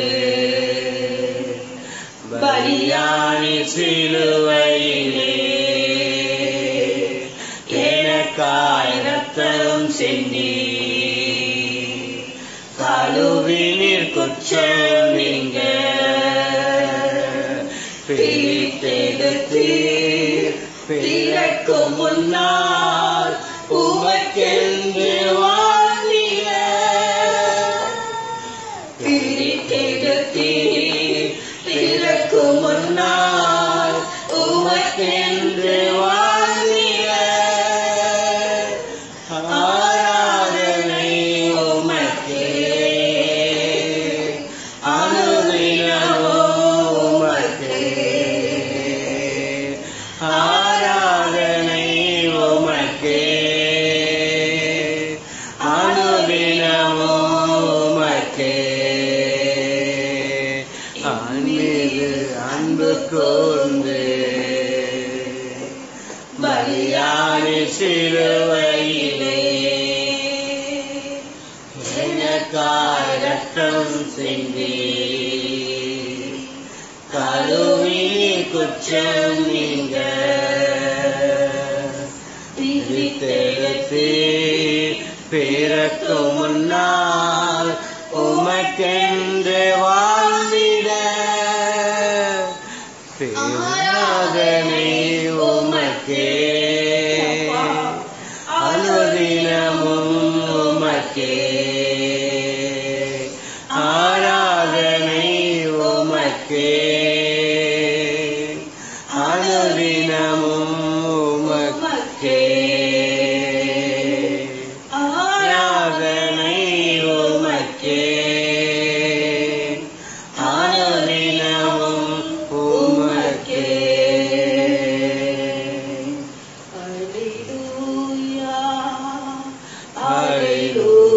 பலியானி சிலுவையிலே எனக்காய் இரத்தம் சிந்தி கழுவினீர் குற்றம் நீங்க. பிரித்தெடுத்தீர் பிறக்கும் முன்னால் உமக்கென்று வாழ்ந்திட. பிரித்தெடுத்தீர் பிறக்கும் முன்னால் உமக்கென்று வாழ்ந்திட. ஆராதனை உமக்கே, அனுதினமும் உமக்கே, ஆராதனை உமக்கே, அனுதினமும் உமக்கே. மீது அன்பு கூர்ந்து பலியானி சிலுவையிலே எனக்காய் ரத்தம் சிந்தி கழுவி குற்றம் நீங்க பிரித்தெடுத்து பிறக்கும் முன்னால் உமக்கென்று வாழ்ந்திட ஆராதனை உமக்கே, அனுதினமும் உமக்கே. ஆராதனை உமக்கே, அனுதினமும் உமக்கே. ஆராதனை உமக்கே, அனுதினமும் உமக்கே. Hallelujah, hallelujah,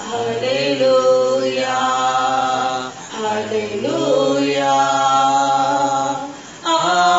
hallelujah, hallelujah, hallelujah,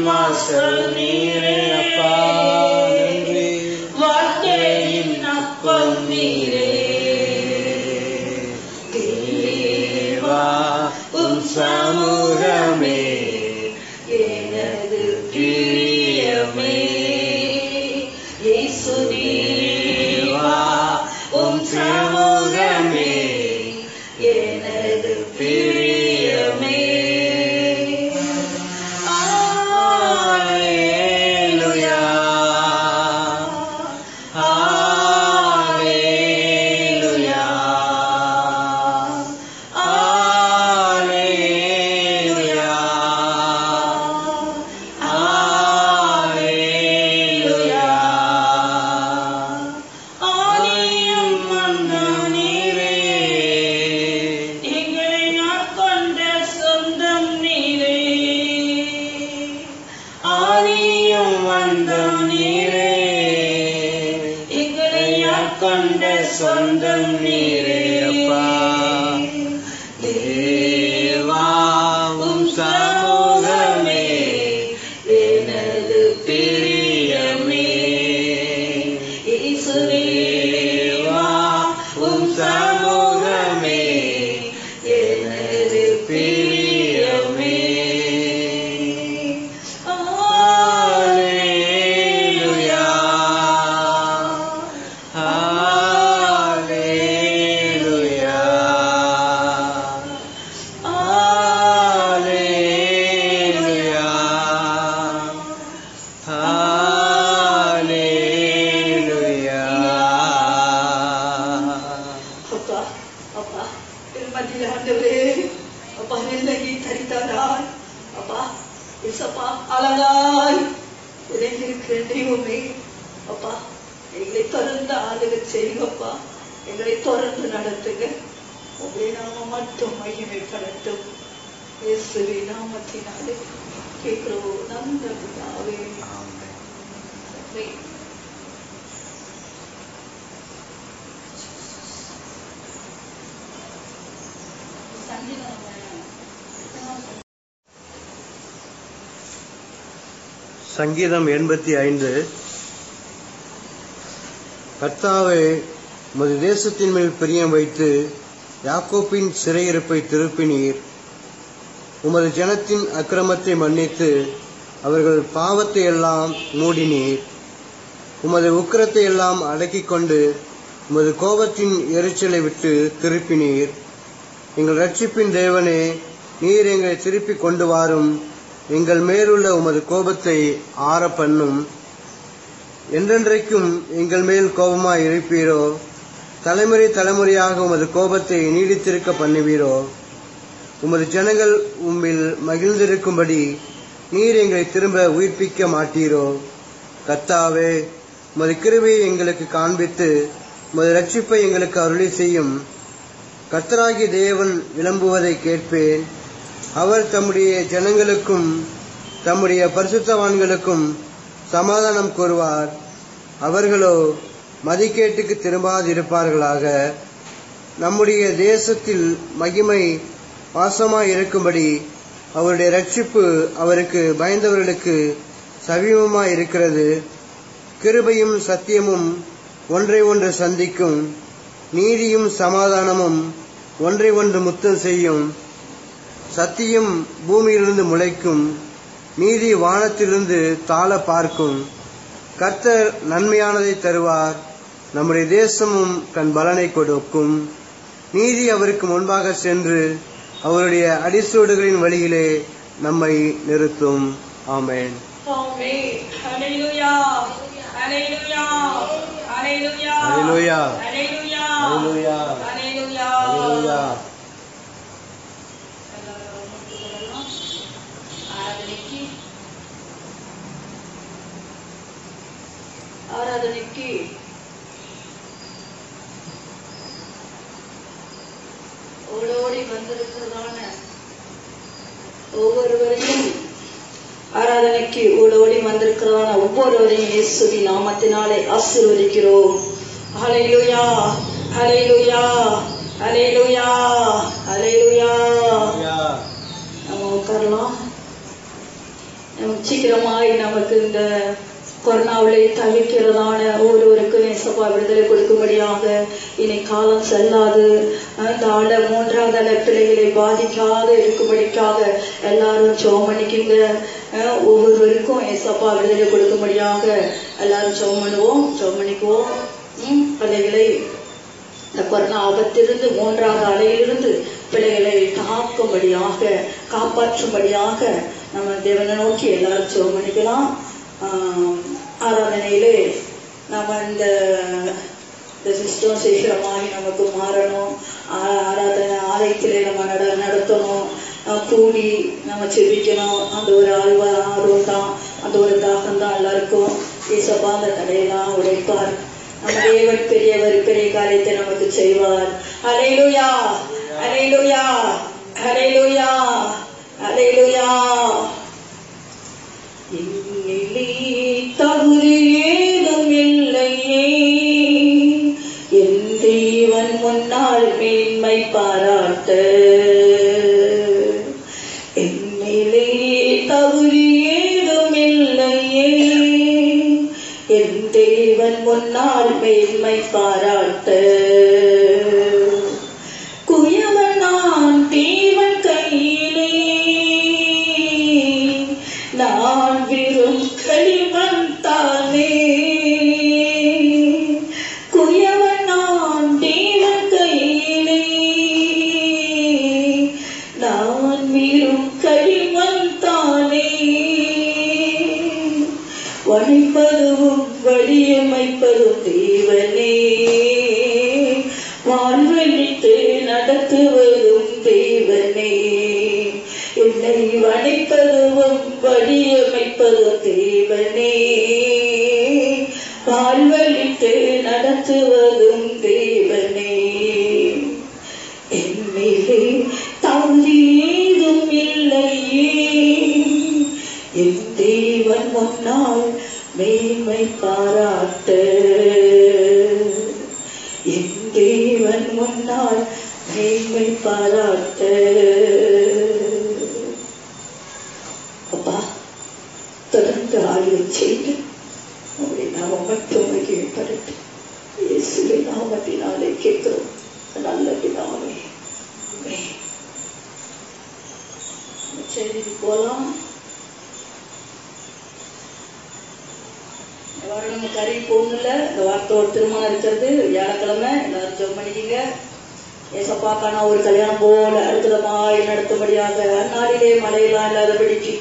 வாசல் நீரே அப்பா நன்றி, வாழ்க்கையின் அப்பம் நீரே. தேவா உம் சமூகமே எனது பிரியமே, இயேசு தேவா உம் சமூகமே எனது பிரியமே. Hallelujah. அழகாய் உடைந்திருக்கிற தெய்வமே அப்பா, எங்களை தொடர்ந்து ஆளுக செய்யுங்கப்பா, எங்களை தொடர்ந்து நடத்துங்க. உங்களுடைய நாமம் மட்டும் மகிமைப்படட்டும். இயேசுவின் நாமத்தினாலே கேட்கிறோம் நல்ல பிதாவே. சங்கீதம் 85. கர்த்தாவே, உமது தேசத்தின் மேல் பிரியம் வைத்து யாக்கோப்பின் சிறையிருப்பை திருப்பினீர். உமது ஜனத்தின் அக்கிரமத்தை மன்னித்து அவர்கள் பாவத்தை எல்லாம் மூடினீர். உமது உக்கிரத்தை எல்லாம் அடக்கிக் கொண்டு உமது கோபத்தின் எரிச்சலை விட்டு திருப்பினீர். எங்கள் ரட்சிப்பின் தேவனே, நீர் எங்களை திருப்பி கொண்டு வாரும். எங்கள் மேலுள்ள உமது கோபத்தை ஆற பண்ணும். என்றென்றைக்கும் எங்கள் மேல் கோபமாய் இருப்பீரோ? தலைமுறை தலைமுறையாக உமது கோபத்தை நீடித்திருக்க பண்ணுவீரோ? உமது ஜனங்கள் உம்மில் மகிழ்ந்திருக்கும்படி நீர் எங்களை திரும்ப உயிர்ப்பிக்க மாட்டீரோ? கர்த்தாவே, உமது கிருபையை எங்களுக்கு காண்பித்து உமது ரட்சிப்பை எங்களுக்கு அருளி செய்யும். கர்த்தராகிய தேவன் விளம்புவதை கேட்பேன். அவர் தம்முடைய ஜனங்களுக்கும் தம்முடைய பரிசுத்தவான்களுக்கும் சமாதானம் கூறுவார். அவர்களோ மதிக்கேட்டுக்கு திரும்பாதிருப்பார்களாக. நம்முடைய தேசத்தில் மகிமை வாசமாய் இருக்கும்படி அவருடைய ரட்சிப்பு அவருக்கு பயந்தவர்களுக்கு சமீபமாய் இருக்கிறது. கிருபையும் சத்தியமும் ஒன்றை ஒன்று சந்திக்கும். நீதியும் சமாதானமும் ஒன்றை ஒன்று முத்தம் செய்யும். சத்தியம் பூமியிலிருந்து முளைக்கும். நீதி வானத்திலிருந்து தாழ பார்க்கும். கர்த்தர் நன்மையானதை தருவார். நம்முடைய தேசமும் தன் பலனை கொடுக்கும். நீதி அவருக்கு முன்பாக சென்று அவருடைய அடிசூடுகளின் வழியிலே நம்மை நிறுத்தும். ஆமென். ஆராதனைக்கு ஓடோடி வந்திருக்கிறதான ஒவ்வொருவரையும் ஆராதனைக்கு ஓடோடி வந்திருக்கிறதான ஒவ்வொருவரையும் இயேசுவின் நாமத்தினாலே ஆசீர்வதிக்கிறோம். ஹல்லேலூயா, ஹல்லேலூயா, ஹல்லேலூயா, ஹல்லேலூயா. நம்ம உட்காரலாம். சீக்கிரமாய் நமக்கு இந்த கொரோனாவிலே தவிக்கிறதான ஒவ்வொருவருக்கும் இயேசப்பா விடுதலை கொடுக்கும்படியாக இனி காலம் செல்லாது அந்த ஆண்ட 3வது அலை பிள்ளைகளை பாதிக்காத இருக்கும்படிக்காக எல்லாரும் ஜெபம் பண்ணிக்குங்க. ஒவ்வொருவருக்கும் இயேசப்பா விடுதலை கொடுக்கும்படியாக எல்லாரும் ஜெபம் பண்ணுவோம், ஜெபம் பண்ணிக்குவோம். பிள்ளைகளை இந்த கொரோனா ஆபத்திலிருந்து 3வது அலையிலிருந்து பிள்ளைகளை காக்கும்படியாக காப்பாற்றும்படியாக நம்ம தேவனை நோக்கி எல்லாரும் ஜெபம் பண்ணிக்கலாம். ஆராதனையிலே நம்ம இந்த சிஸ்டம் சீக்கிரமாகி நமக்கு மாறணும். ஆராதனை ஆலயத்திலே நம்ம நடத்தணும், கூடி நம்ம செபிக்கணும். அந்த ஒரு ஆர்வம் தான், அந்த ஒரு தாகம் தான் எல்லாருக்கும். இயேசப்பா அந்த தடையெல்லாம் உடைப்பார். நம்ம தேவன் பெரியவர், பெரிய காரியத்தை நமக்கு செய்வார். ஹல்லேலூயா, ஹல்லேலூயா, ஹல்லேலூயா, ஹல்லேலூயா. தகுதி ஏதும் இல்லையே, என் தேவன் முன்னால் மேன்மை பாராட்ட. என்னிலே தகுதி ஏதும் இல்லையே, என் தேவன் முன்னால் மேன்மை பாராட்ட. குயவன் நான் தேவன் கையிலே, நான் விரும் களிமண் தானே. குயவன் நான் தேவன் கையிலே, நான் விரும் களிமண் தானே. வழிப்பதுவும் வழியமைப்பதும் தேவனே, வாழ்வழித்து நடத்துவதும் தேவனே. என்னை என்னை வணைப்பதும் வடியமைப்பதும் தேவனே, வாழ்வழித்து நடத்துவதும் தேவனே. என்னிலே தகுதி ஏதும் இல்லையே, என் தேவன் முன்னால் மேன்மை பாராட்ட, என் தேவன் முன்னால் மேன்மை பாராட்ட. அப்பா, தொடர்ந்து ஆய்வு செய்து உங்களுடைய நாம மட்டும் கீழ்படுத்து இயேசுவின் நாமத்தினாலே கேட்கிறோம் நல்ல பிதாவே. செய்திக்கு போலாம். நம்ம கறி போகணும்ல, இந்த வார்த்தையோட திருமணம் இருக்கிறது வியாழக்கிழமை. எல்லாரும் ஜெபம் பண்ணிக்கீங்க. ஏசப்பாக்கான ஒரு கல்யாணம் போல அற்புதமாய் நடத்தும்படியாக அந்நாளிலே மழையெல்லாம் இல்லாதபடிக்கு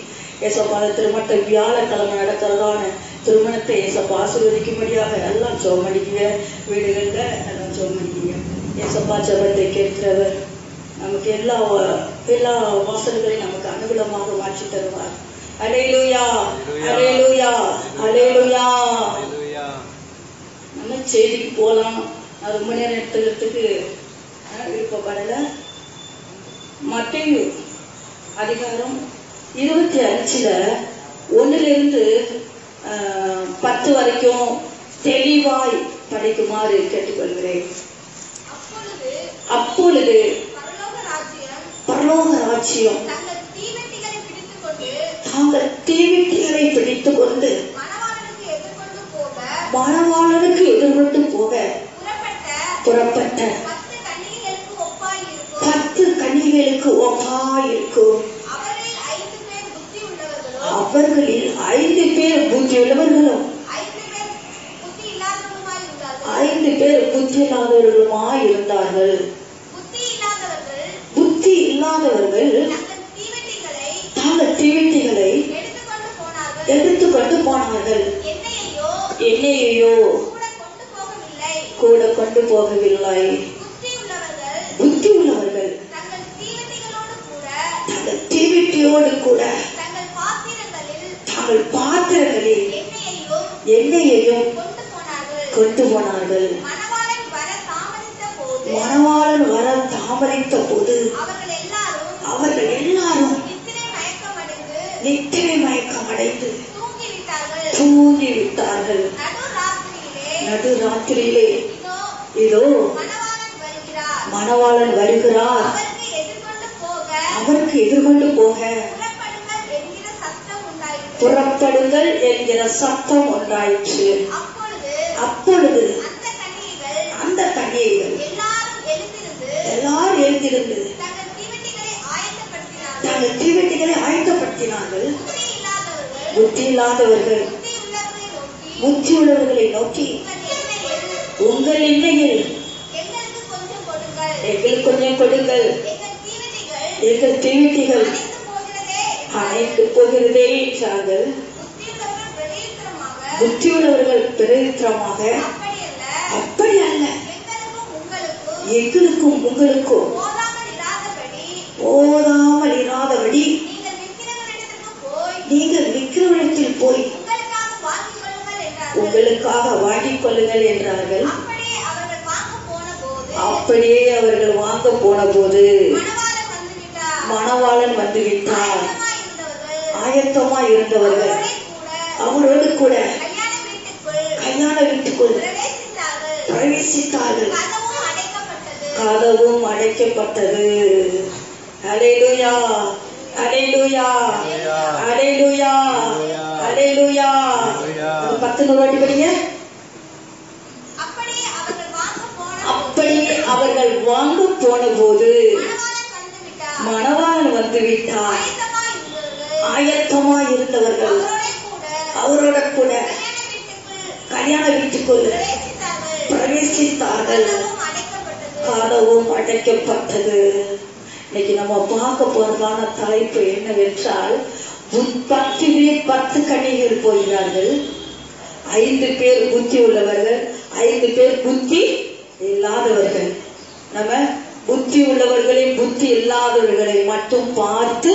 ஏசப்பா திருமணத்தை வியாழக்கிழமை நடக்கிறதான திருமணத்தை ஏசப்பா ஆசீர்வதிக்கும்படியாக எல்லாம் ஜெபம் பண்ணிக்கீங்க. வீடுகள்ல எல்லாம் ஜெபம் பண்ணிக்கீங்க. ஏசப்பா ஜெபத்தை கேட்கிறவர் நமக்கு எல்லா வாசல்களையும் நமக்கு அனுகூலமாக மாற்றி தருவார். அல்லேலூயா, அல்லேலூயா, அல்லேலூயா. நம்ம செய்திக்கு போலாம். அது ரொம்ப நேரம் எடுத்துக்கிறதுக்கு விருப்பப்படல. மத்தேயு அதிகாரம் 25:1 10 வரைக்கும் தெளிவாய் படிக்குமாறு கேட்டுக்கொள்கிறேன். அப்பொழுது பரலோக ராஜ்யம் தாங்கள் தீவெட்டிகளை பிடித்துக் கொண்டு மணவாளனுக்கு எதிர்கொண்டு போக புறப்பட்ட 10 கன்னிகைகளுக்கு ஒப்பாயிருக்கும். அவர்களில் 5 பேர் புத்தியுள்ளவர்களும் 5 பேர் புத்தி இல்லாதவர்களுமாய் இருந்தார்கள். புத்தி இல்லாதவர்கள் தாங்கள் தீவெட்டிகளை எடுத்துக்கொண்டு போனார்கள். என்னையோ கூட கொண்டு போகவில்லை. புத்தி உள்ளவர்கள் தங்கள் தீவெட்டியோடு கூட தங்கள் பாத்திரங்களில் எண்ணெயையும் கொண்டு போனார்கள். மணவாளன் வர தாமதித்த போது அவர்கள் எல்லாரும் நித்திரை மயக்கம் அடைந்து தூங்கிவிட்டார்கள். நடுராத்திரியிலே இதோ மணவாளன் வருகிறார், அவருக்கு எதிர்கொண்டு போக புறப்படுங்கள் என்கிற சத்தம் உண்டாயிற்று. அப்பொழுது அந்த கன்னிகைகள் எல்லாரும் எழுந்திருந்து தங்கள் தீவெட்டிகளை ஆயத்தப்படுத்தினார்கள். புத்தி இல்லாதவர்கள் புத்தி உள்ளவர்களை நோக்கி, உங்கள் எண்ணெயில் எங்களுக்கு கொஞ்சம் கொடுங்கள், எங்கள் தீவெட்டிகள் அணைத்து போகிறதே என்றார்கள். புத்தி உள்ளவர்கள் பிரதித்திரமாக, அப்படி அல்ல, எங்களுக்கும் உங்களுக்கும் போதாமல் இராதபடி நீங்கள் விக்கிரவனிடத்தில் போய் உங்களுக்காக வாங்கிக் கொள்ளுங்கள் என்றார்கள். அப்படியே அவர்கள் வாங்க போன போது மணவாளன் வந்துவிட்டார். ஆயத்தமாய் இருந்தவர்கள் அவரோடு கூட கல்யாண வீட்டுக்குள் பிரவேசித்தார்கள். கதவும் அடைக்கப்பட்டது. அல்லேலூயா, அல்லேலூயா, அல்லேலூயா, அல்லேலூயா. 10 வாட்டி படிங்க. அப்படியே அவர்கள் வாங்க போன போது மணவாளன் வந்து விட்டார். ஆயத்தமாய் இருந்தவர்கள் அவரோட கூட கல்யாண வீட்டுக்குள் பிரவேசித்தார்கள். கதவும் அடைக்கப்பட்டது. இன்னைக்கு நம்ம பார்க்க போறதான தலைப்பு என்னவென்றால், 10 கன்னிகைகள் போகிறார்கள். 5 பேர் புத்தி உள்ளவர்கள், 5 பேர் புத்தி இல்லாதவர்கள். நம்ம புத்தி உள்ளவர்களையும் புத்தி இல்லாதவர்களை மட்டும் பார்த்து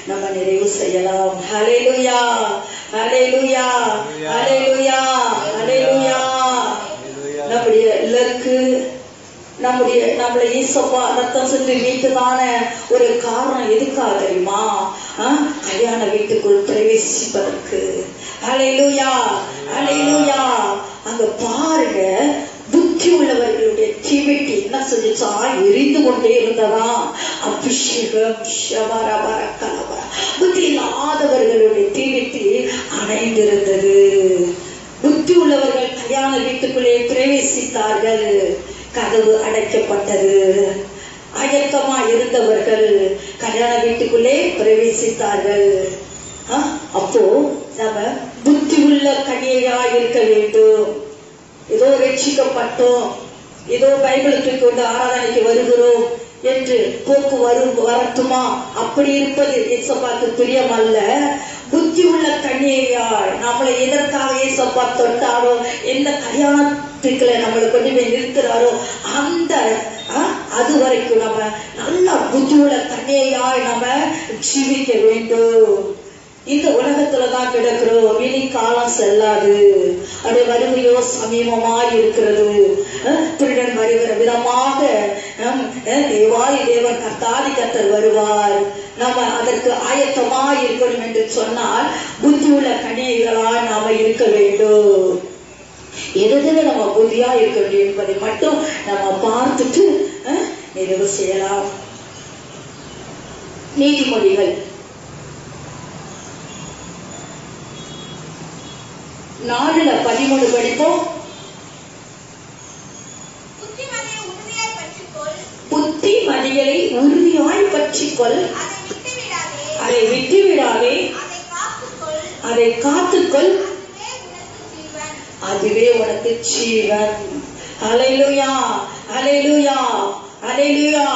நம்ம நிறைவு செய்யலாம். ஹல்லேலூயா, ஹல்லேலூயா, ஹல்லேலூயா, ஹல்லேலூயா. நம்முடைய இலக்கு, நம்மளை ஈசப்பா ரத்தம் சிந்தி மீட்டதான ஒரு காரணம் எதுக்காக தெரியுமா? கல்யாண வீட்டுக்குள் பிரவேசிப்பதற்கு. ஹல்லேலூயா, ஹல்லேலூயா. அங்க பாருங்க, புத்தி உள்ளவர்களுடைய தீவெட்டி என்ன செஞ்சுச்சா? எரிந்து கொண்டே இருந்ததா. அபிஷேகம் புத்தி இல்லாதவர்களுடைய தீவெட்டி அணைந்திருந்தது. புத்தி உள்ளவர்கள் கல்யாண வீட்டுக்குள்ளே பிரவேசித்தார்கள். கதவு அடைக்கப்பட்டது. ஆயத்தமா இருந்தவர்கள் கல்யாண வீட்டுக்குள்ளே பிரவேசித்தார்கள். அப்போ நம்ம புத்தி உள்ள கன்னிகையா இருக்க வேண்டும். ஏதோ ரட்சிக்கப்பட்டோம், ஏதோ பைபிளுக்கு கொண்டு ஆராதனைக்கு வருகிறோம் என்று போக்கு வரட்டுமா? அப்படி இருப்பது ஏசப்பாக்கு பிரியமல்ல. புத்தி உள்ள கன்னிகையாய் நம்மளை எதற்காக ஏசப்பா தொட்டாரோ, எந்த கல்யாணத்துக்குள்ள நம்மளை கொண்டு போய் நிறுத்துறாரோ அந்த அது வரைக்கும் நம்ம நல்ல புத்தி உள்ள கன்னிகையாய் நம்ம ஜீவிக்க வேண்டும். இந்த உலகத்துலதான் கிடக்கிறோம். இனி காலம் செல்லாது. அது வருகையோ சமீபமாய் இருக்கிறது. திருடன் வருகிற விதமாக தேவாதி தேவன் கர்த்தாதி கர்த்தர் வருவார். நம்ம அதற்கு ஆயத்தமாய் இருக்கணும் என்று சொன்னால் புத்தி உள்ள கன்னிகைகளாய் நாம இருக்க வேண்டும். எதுல நம்ம புத்தியா இருக்க வேண்டும் என்பதை மட்டும் நம்ம பார்த்துட்டு நிறைவு செய்யலாம். நீதிமொழிகள் 4:13 படிப்போம். புத்திமதிகளை உறுதியாய் பற்றிக்கொள், அதை விட்டுவிடாதே, அதை காத்துக்கொள், அதுவே உனக்கு ஜீவன். ஹல்லேலூயா, ஹல்லேலூயா, ஹல்லேலூயா.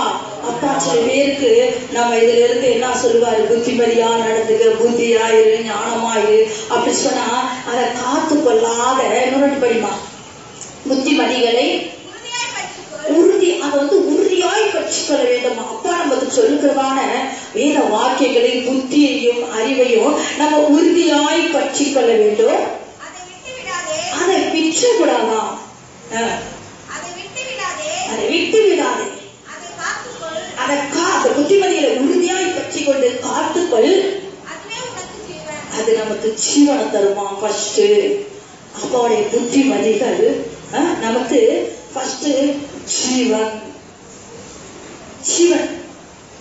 அப்பா சில பேருக்கு நம்ம இதுல இருந்து என்ன சொல்லுவாரு? புத்திமதியா நடந்துக்க, புத்தியாயிரு, ஞானமாயிரு அப்படி சொன்னா அதை காத்து கொள்ளாத இன்னொரு படிமா புத்திமதிகளை அதை உறுதியாய் பற்றிக்கொள்ள வேண்டும். அப்பா நமக்கு சொல்லுகிறதான வேத வாக்கியங்களை, புத்தியையும் அறிவையும் நம்ம உறுதியாய் பற்றிக்கொள்ள வேண்டும். அதை விட்டுவிடாதான், அதை விட்டு விடாதே, அந்த புத்திமதிகளை உறுதியாய் பற்றி கொண்டு காத்துக்கொள், அது நமக்கு ஜீவனை தருமா? ஃபர்ஸ்ட் அப்பாவுடைய புத்திமதிகள் நமக்கு ஃபர்ஸ்ட் ஜீவன். ஜீவன்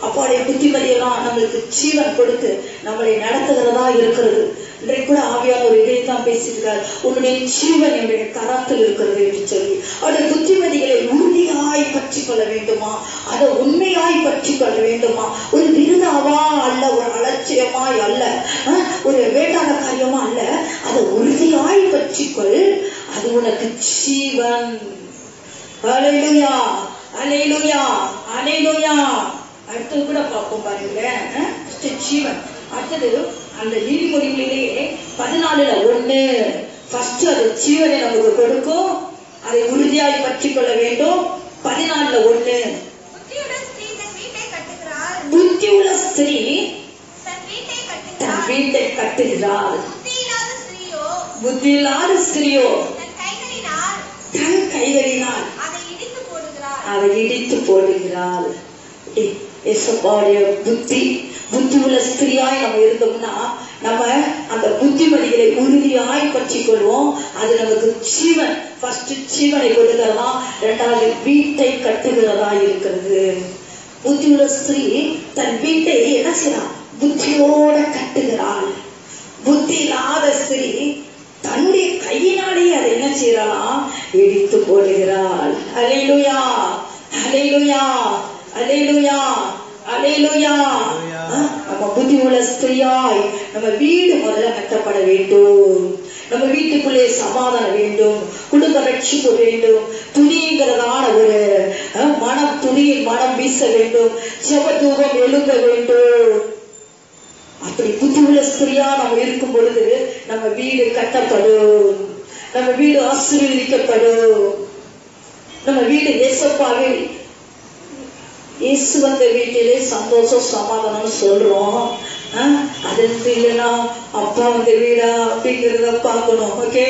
அப்பாவுடைய புத்திமதியெல்லாம் நம்மளுக்கு ஜீவன் கொடுத்து நம்மளை நடத்துகிறதா இருக்கிறது. இன்றைக்கு கூட ஆவியான ஒரு இதைத்தான் பேசிட்டு இருக்காரு, உன்னுடைய ஜீவன் என்னுடைய கரத்தில் இருக்கிறது என்று சொல்லி. அவருடைய புத்திமதிகளை உறுதியாய் பற்றி கொள்ள வேண்டுமா? அதை உண்மையாய் பற்றி கொள்ள வேண்டுமா? ஒரு விருதாவா அல்ல, ஒரு அலட்சியமாய் அல்ல, ஒரு வேண்டாத காரியமா அல்ல, அதை உறுதியாய் பற்றிக்கொள், அது உனக்கு ஜீவன். ஹல்லேலூயா, ஹல்லேலூயா, ஹல்லேலூயா. அடுத்தது கூட பார்ப்போம் பாருங்களேன். ஜீவன். அடுத்தது அந்த நீதிமொழிகளிலேயே 14:1 ஃபர்ஸ்ட் அது ஜீவனை நமக்கு கொடுக்கும், அதை உறுதியாய் பற்றி கொள்ள வேண்டும். 14:1 புத்தியுள்ள ஸ்திரீ தன் வீட்டை கட்டுகிறாள், புத்தி இல்லாத ஸ்திரியோ தன் கைகளினால் அதை இடித்து போடுகிறாள். புத்தி உள்ள ஸ்திரியாய் நம்ம இருந்தோம்னா நம்ம அந்த புத்திமதிகளை உறுதியாய் பற்றி கொள்வோம். அது நமக்கு ஜீவன். ஃபர்ஸ்ட் ஜீவனை கொடுக்கிறதா, இரண்டாவது வீட்டை கட்டுகிறதா இருக்கிறது. புத்தி உள்ள ஸ்திரீ தன் வீட்டை என்ன செய்யறாள்? புத்தியோட கட்டுகிறாள். புத்தி இல்லாத ஸ்திரீ தன்னுடைய கையினாலேயே அதை என்ன செய்யறாளாம்? இடித்து போடுகிறாள். அல்லேலூயா, அல்லேலூயா, அல்லேலூயா, அல்லேலூயா. நம்ம புத்தி உள்ள ஸ்திரியாய் நம்ம வீடு முதல்ல கட்டப்பட வேண்டும். நம்ம வீட்டுக்குள்ளே சமாதானம் வேண்டும், குடும்ப ரட்சிப்பு வேண்டும், துணிங்கிறதான ஒரு மனம், துணியின் மனம் வீச வேண்டும், ஜெபதூபம் எழும்ப வேண்டும். அப்படி புத்தி உள்ள ஸ்திரியா நம்ம இருக்கும் பொழுது நம்ம வீடு கட்டப்படும், நம்ம வீடு ஆசீர்வதிக்கப்படும், நம்ம வீடு ஏசப்பாவே இயேசு வந்த வீட்டிலே சந்தோஷம் சமாதானம் சொல்றோம். அது இல்லைன்னா அப்பா வந்த வீடா அப்படிங்கிறத பார்க்கணும். ஓகே,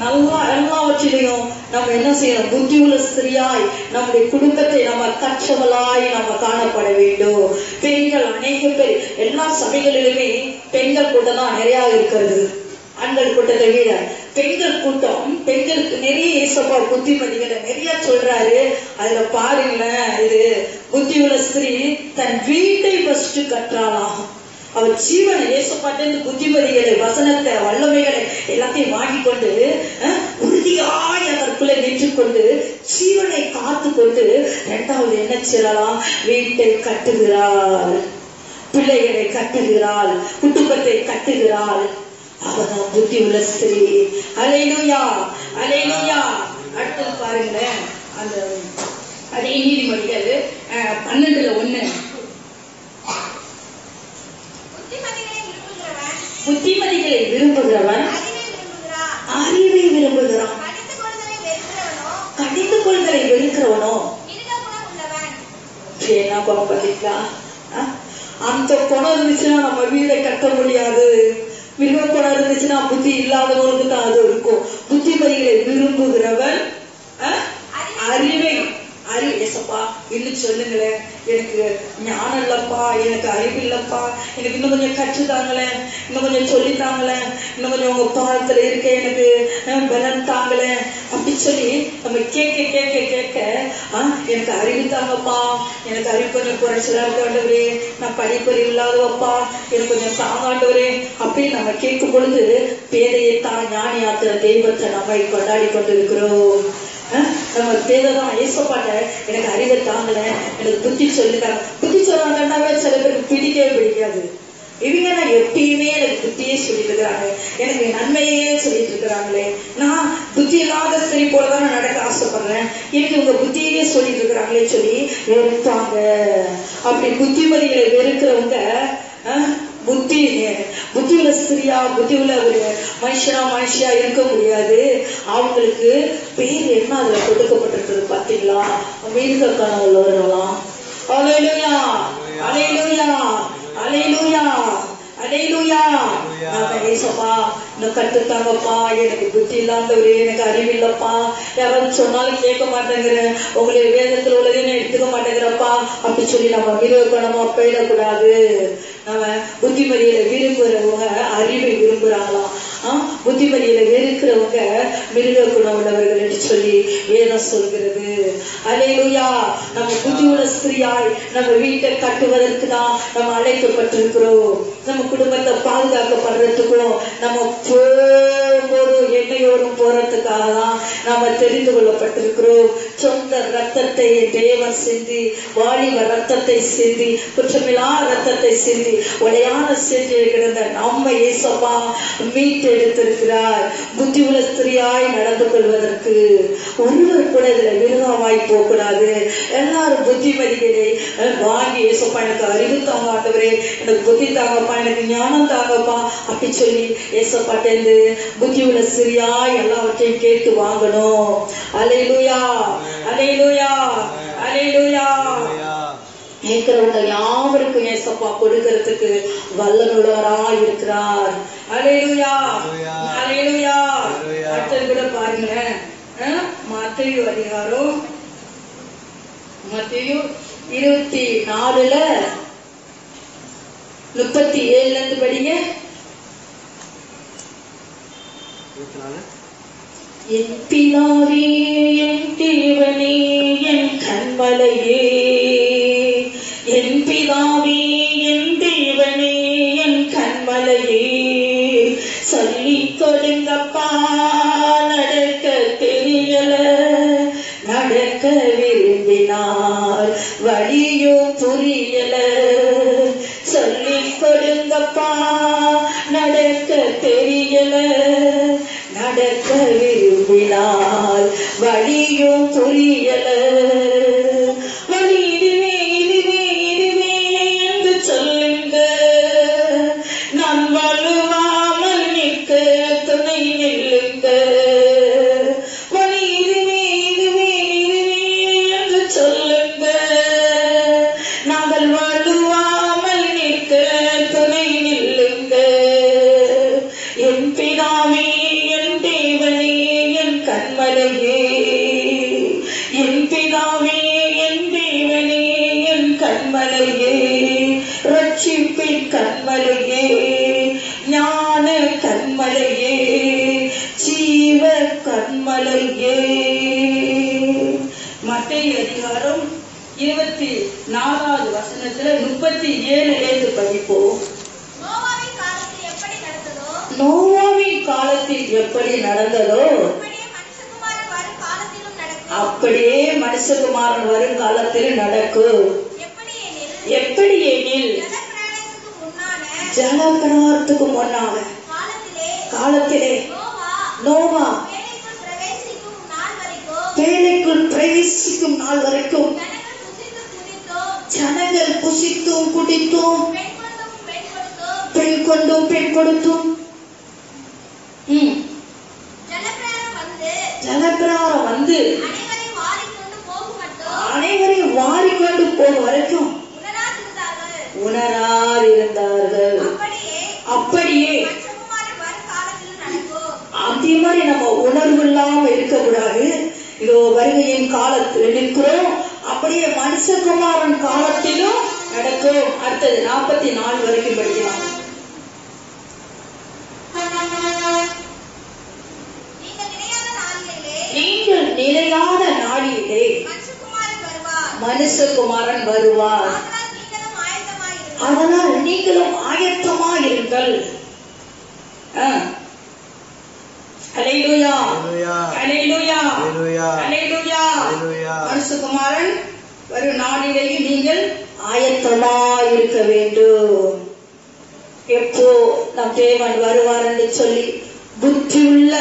நல்லா எல்லாவற்றிலையும் நம்ம என்ன செய்யணும்? புத்தி உள்ள ஸ்திரியாய் நம்முடைய குடும்பத்தை நம்ம கற்றவளாய் நம்ம காணப்பட வேண்டும். பெண்கள் அநேக பேர் எல்லா சபைகளிலுமே பெண்கள் கூட்டம் தான் நிறைய இருக்கிறது. ஆண்கள் கூட்டத்தை விட பெண்கள் கூட்டம், பெண்களுக்கு நிறைய ஏசப்பா புத்திமதிகளை நிறைய சொல்றாரு. அதுல பாருங்களேன், இது புத்தி உள்ள ஸ்திரீ தன் வீட்டை ஃபர்ஸ்ட் கற்றாலாம். அவர் ஜீவனை ஏசப்பாட்டு புத்திமதிகளை, வசனத்தை, வல்லமைகளை எல்லாத்தையும் வாங்கி கொண்டு உறுதியாய் அதற்குள்ள நின்று கொண்டு ஜீவனை காத்து கொண்டு இரண்டாவது என்ன செய்யலாம்? வீட்டை கட்டுகிறாள், பிள்ளைகளை கட்டுகிறாள், குடும்பத்தை கட்டுகிறாள். அவதான் புத்தி உள்ள ஸ்திரீ. அல்லேலூயா, அல்லேலூயா. அடுத்தது பாருங்களேன், அந்த அதே நீதிமொழிகள் 12:1. புத்திமதிகளை விரும்புகிறவன் அறிவை விரும்புகிறான், கடிந்து கொள்களை வெறுக்கிறவனோ என்ன குணம் பார்த்தீங்களா? அந்த குணம் இருந்துச்சுன்னா நம்ம வீடை கட்ட முடியாது. மிருக குணம் இருந்துச்சுன்னா புத்தி இல்லாதவனுக்கு தான் அது இருக்கும். புத்திமதிகளை விரும்புகிறவன் அறிவை ஏசப்பா இன்னும் சொல்லுங்களேன், எனக்கு ஞானம் இல்லப்பா, எனக்கு அறிவு இல்லப்பா, எனக்கு இன்னும் கொஞ்சம் கற்றுத்தாங்களேன், இன்னும் கொஞ்சம் சொல்லித்தாங்களேன், இன்னும் கொஞ்சம் உங்க பாதத்துல இருக்க எனக்கு பலன் தாங்களேன் அப்படி சொல்லி நம்ம கேட்க கேட்க கேட்க எனக்கு அறிவு தாங்கப்பா, எனக்கு அறிவு கொஞ்சம் குறைச்சலா இருக்காண்டவரே, நான் படிப்பறிவு இல்லாதவப்பா, எனக்கு கொஞ்சம் தாங்காண்டவரே அப்படின்னு நம்ம கேட்கும் பொழுது பேதையை தான் ஞானி ஆக்குற தெய்வத்தை நம்ம கொண்டாடி கொண்டு இருக்கிறோம். நம்ம தேவைதான் ஏசப்பாட்ட எனக்கு அறிவை தாங்கல, எனக்கு புத்தி சொல்லிட்டாங்க. புத்தி சொல்லாங்கன்னாவே சில பேருக்கு பிடிக்கவே பிடிக்காது. இவங்க நான் எப்பயுமே எனக்கு புத்தியே சொல்லிட்டு இருக்கிறாங்க, எனக்கு நன்மையே சொல்லிட்டு இருக்கிறாங்களே, நான் புத்தி இல்லாத ஸ்திரீ போலதான் நடக்க ஆசைப்படுறேன், எனக்கு இவங்க புத்தியே சொல்லிட்டு இருக்கிறாங்களே சொல்லி வெறுத்தாங்க. அப்படி புத்திமதிகளை வெறுக்கிறவங்க புத்தி உள்ள ஸ்திரியா, புத்தி உள்ள ஒரு மனுஷியா இருக்க முடியாது. அவங்களுக்கு பேர் என்ன அதுல கொடுக்கப்பட்டிருக்கிறது பாத்தீங்களா? மிருக கணம் உள்ளவர்களாம். அல்லேலூயா, அல்லேலூயா, அல்லேலூயா, அல்லேலூயா. ஏசப்பா இந்த கட்டுத்தாங்கப்பா, எனக்கு புத்தி இல்லாதவரே, எனக்கு அறிவு இல்லப்பா, யாராவது சொன்னாலும் கேட்க மாட்டேங்கிறேன், உங்களுடைய வேதத்துல உள்ளதையும் எடுத்துக்க மாட்டேங்கிறப்பா அப்படி சொல்லி நம்ம மிருக கணமா போயிடக்கூடாது. நம்ம புத்திமதியில விரும்புறவங்க அறிவை விரும்புறாங்களாம், புத்திமதியில வெறுக்கிறவங்க மிருக குணம் உள்ளவர்கள் என்று சொல்லி வேதம் சொல்கிறது. அல்லேலூயா. நம்ம புத்தி உள்ள ஸ்திரியாய் நம்ம வீட்டை கட்டுவதற்கு தான் நம்ம அழைக்கப்பட்டிருக்கிறோம். நம்ம குடும்பத்தை பாதுகாக்கப்படுறதுக்கும் நம்ம போகும்போது எண்ணெயோடும் போறதுக்காக தான் நாம தெரிந்து கொள்ளப்பட்டிருக்கிறோம். சொந்த ரத்தத்தை தேவன் சிந்தி, வாலிப ரத்தத்தை சிந்தி, குற்றமில்லா ரத்தத்தை சிந்தி, ஒளையான சென்று கிடந்த நம்ம ஏசப்பா மீட்டு எடுத்திருக்கிறார். புத்தி உள்ள ஸ்திரியாய் நடந்து கொள்வதற்கு ஒருவர் கூட இதுல விருதாவாய் போகக்கூடாது. எல்லாரும் புத்திமதிகளை வாங்கி ஏசப்பா எனக்கு அறிவு தாங்க ஆண்டவரே, எனக்கு புத்தி தாங்கப்பா, எனக்கு ஞானம் தாங்கப்பா அப்படி சொல்லி ஏசப்பாட்டேந்து புத்தி உள்ள ஸ்திரியாய் எல்லாவற்றையும் கேட்டு வாங்கணும். அல்லேலூயா, அல்லேலூயா, அல்லேலூயா. கேட்கிறவங்க யாவருக்கும் ஏசப்பா கொடுக்கிறதுக்கு வல்லனுள்ளவராய் இருக்கிறார். அல்லேலூயா, அல்லேலூயா. அடுத்தது கூட பாருங்களேன், மத்தேயு அதிகாரம் மத்தேயு 24:37 படிங்க. என் பிதாவே, என் தேவனே, என் கண்மலையே, என் பிதாவே, என் தேவனே, என் கண்மலையே, சொல்லிக் கொடுங்கப்பா, நடக்க தெரியல, நடக்க விரும்பினார் வழியும் புரியல, சொல்லிக் கொடுங்கப்பா, நடக்க தெரியல, நடக்க விரும்பினார் வழியும் புரியல, வழி இதுவே இதுவே இதுவே என்று சொல்லுங்க, நான் வலுவாமல் நிற்க துணை நில்லுங்க, வழி இதுவே இதுவே இதுவே என்று சொல்லுங்க, கண்மலையே, ஞான கண்மலையே, ஜீவ கண்மலையே. மத்தேயு அதிகாரம் 24வது வசனத்துல 37 படிப்போம். நோவாவின் காலத்தில் எப்படி நடந்ததோ அப்படியே மனுஷகுமாரன் வரும் காலத்தில் நடக்கும். எப்படி எனில் ஜலப்பிரளயத்துக்கு முன்னான காலத்திலே நோவா பேழைக்குள் பிரவேசிக்கும் நாள் வரைக்கும் ஜனங்கள் புசித்தும் குடித்தும் பெண் கொண்டும் பெண் கொடுத்தும் ஜலப்பிரளயம் வந்து அனைவரையும் வாரிக்கொண்டு போகும் வரைக்கும் உணராதிருந்தார்கள். அப்படியே அதே மாதிரி நம்ம உணர்வு இல்லாம இருக்கக்கூடாது. இதோ வருகையின் காலத்தில் நிற்கிறோம், அப்படியே மனுஷகுமாரன் காலத்திலும் நடக்கும். அடுத்தது 44 வரைக்கும் படிக்கலாம். நீங்கள் நிலையாத நாளிலே மனுஷகுமாரன் வருவார், அதனால் நீங்களும் ஆயத்தமாயிருங்கள். அல்லேலூயா, அல்லேலூயா, அல்லேலூயா. மனுஷகுமாரன் வரும் நாளிலேயே நீங்கள் ஆயத்தமாயிருக்க வேண்டும். எப்போ நம் தேவன் வருவார் என்று சொல்லி புத்தியுள்ள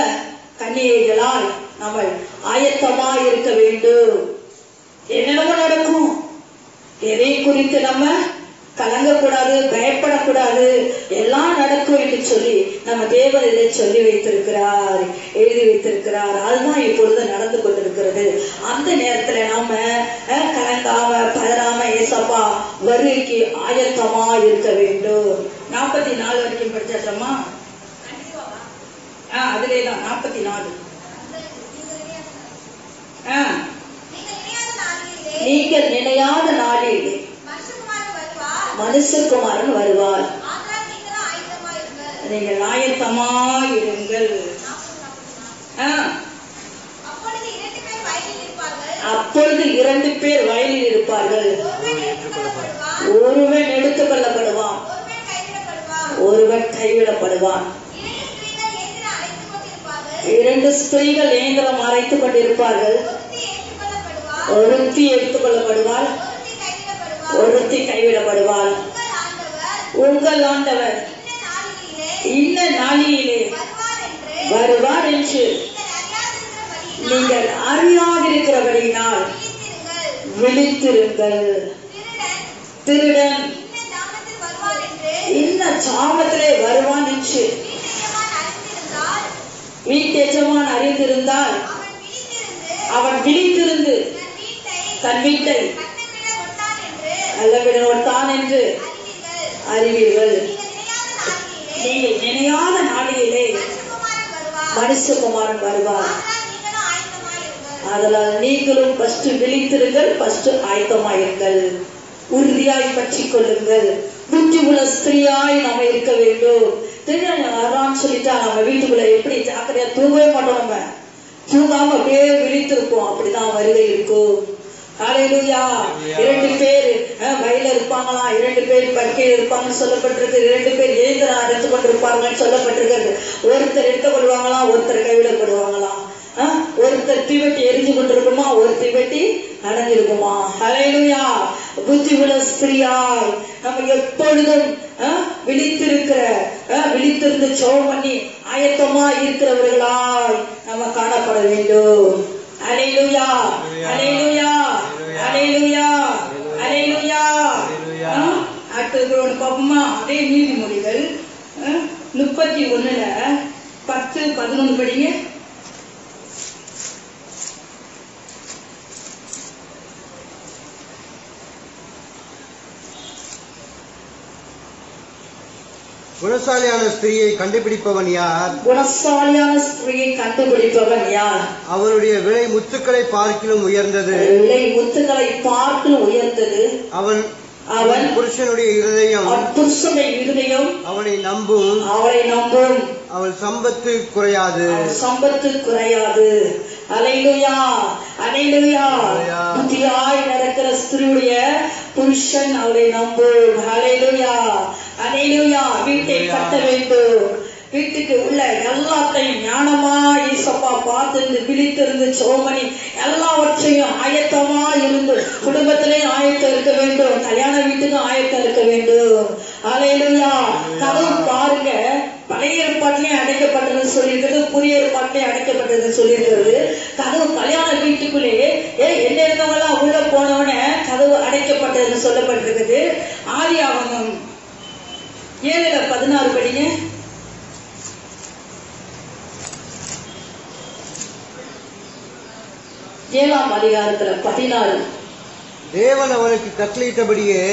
கன்னிகைகளால் நம்ம ஆயத்தமாயிருக்க வேண்டும். என்னென்னமோ நடக்கும், எதை குறித்து நம்ம கலங்கக்கூடாது, பயப்படக்கூடாது, எல்லாம் நடக்கும் என்று சொல்லி நம்ம தேவன் இதை சொல்லி வைத்திருக்கிறார், எழுதி வைத்திருக்கிறார். அதுதான் இப்பொழுது நடந்து கொண்டிருக்கிறது. அந்த நேரத்துல நாம கலங்காம பதறாம ஏசப்பா வருகைக்கு ஆயத்தமா இருக்க வேண்டும். 44 வரைக்கும் படிச்சாச்சம்மா? அதுலேதான் 44. நீங்கள் நினையாத நாளில் மனுஷகுமாரன் வருவார், நீங்கள் ஆயத்தமாயிருங்கள். அப்பொழுது 2 பேர் வயலில் இருப்பார்கள், ஒருவன் எடுத்துக் கொள்ளப்படுவான், ஒருவன் கைவிடப்படுவான். 2 ஸ்திரீகள் இயந்திரம் அரைத்துக் கொண்டிருப்பார்கள், ஒருத்தி எடுத்துக் கொள்ளப்படுவாள், ஒருத்தி கைவிடப்படுவாள். உங்கள் ஆண்டவர் இந்த நாளிலே வருவார் என்று நீங்கள் அறியாதிருக்கிறபடியினால் விழித்திருங்கள். திருடன் இந்த சாமத்திலே வருவான் என்று வீட்டெஜமான் அறிந்திருந்தால் அவன் விழித்திருந்து தன் வீட்டை அல்லவிடத்தான் என்று அறிவீர்கள். நீங்கள் நினையாத நாளிலே மனுஷகுமாரன் வருவார், அதனால் நீங்களும் ஃபர்ஸ்ட் விழித்திருங்கள், ஃபர்ஸ்ட் ஆயத்தமாயிருங்கள், உறுதியாய் பற்றிக் கொள்ளுங்கள். புத்தி உள்ள ஸ்திரீயாய் நாம இருக்க வேண்டும். தெரியான்னு சொல்லிட்டா நம்ம வீட்டுக்குள்ள எப்படி ஜாக்கிரதையா தூங்கவே மாட்டோம், நம்ம தூங்காம அப்படியே விழித்திருப்போம். அப்படிதான் வருகை இருக்கும். ஹல்லேலூயா. 2 பேர் வயல இருப்பாங்களாம், 2 பேர் படுக்கையில் இருப்பாங்கன்னு சொல்லப்பட்டிருக்கு, 2 பேர் இயந்திரம் அரைத்து கொண்டிருப்பாங்கன்னு சொல்லப்பட்டிருக்கிறது. ஒருத்தர் எடுத்துக் கொள்வாங்களாம், ஒருத்தர் கைவிடப்படுவாங்களாம். ஒருத்தர் தீவெட்டி எரிஞ்சு கொண்டிருக்குமா, ஒரு தீவெட்டி அடைஞ்சிருக்குமா. ஹல்லேலூயா. புத்தி உள்ள ஸ்திரீயாய் நம்ம எப்பொழுதும் விழித்திருந்து ஜெபம் பண்ணி ஆயத்தமா இருக்கிறவர்களாய் நம்ம காணப்பட வேண்டும். அல்லேலூயா, அல்லேலூயா, அல்லேலூயா, அல்லேலூயா. அடுத்தது ஒன்று பாப்போமா? அதே நீதிமொழிகள் 31ல 10, 11 படிங்க. குணசாலியான ஸ்திரீயை கண்டுபிடிப்பவன் யார்? குணசாலியான ஸ்திரீயை கண்டுபிடிப்பவன் யார்? அவனுடைய விலை முத்துக்களை பார்க்கிலும் உயர்ந்தது. விலை முத்துக்களை பார்க்கிலும் உயர்ந்தது. அவன் அவன் புருஷனுடைய இருதயம் அவனை நம்பும். அவள் சம்பத்து குறையாது. அல்லேலூயா, அல்லேலூயா. புத்தியாய் நடக்கிற ஸ்திரீயுடைய புருஷன் அவளை நம்பும். அல்லேலூயா, அல்லேலூயா. வீட்டை கட்ட வேண்டும். வீட்டுக்கு உள்ள எல்லாத்தையும் ஞானமா ஈசப்பா பார்த்து விழித்திருந்து சோமணி எல்லாவற்றையும் ஆயத்தமா இருந்து குடும்பத்திலேயும் ஆயத்தம் இருக்க வேண்டும். கல்யாண வீட்டுக்கும் ஆயத்தம் இருக்க வேண்டும். அல்லேலூயா. கதவு பாருங்க, பழைய ஏற்பாட்டிலையும் அடைக்கப்பட்டது சொல்லியிருக்கிறது, புதிய ஏற்பாட்டிலையும் அடைக்கப்பட்டது சொல்லியிருக்கிறது. கதவு கல்யாண வீட்டுக்குள்ளே என்ன இருந்தவங்க எல்லாம் உள்ள போனவன கதவு அடைக்கப்பட்டதுன்னு சொல்லப்பட்டிருக்குது. ஆதியாகமம் 7:16 படிங்க. 7ஆம் அதிகாரத்துல 14. தேவன் அவனுக்கு கட்டளையிட்டபடியே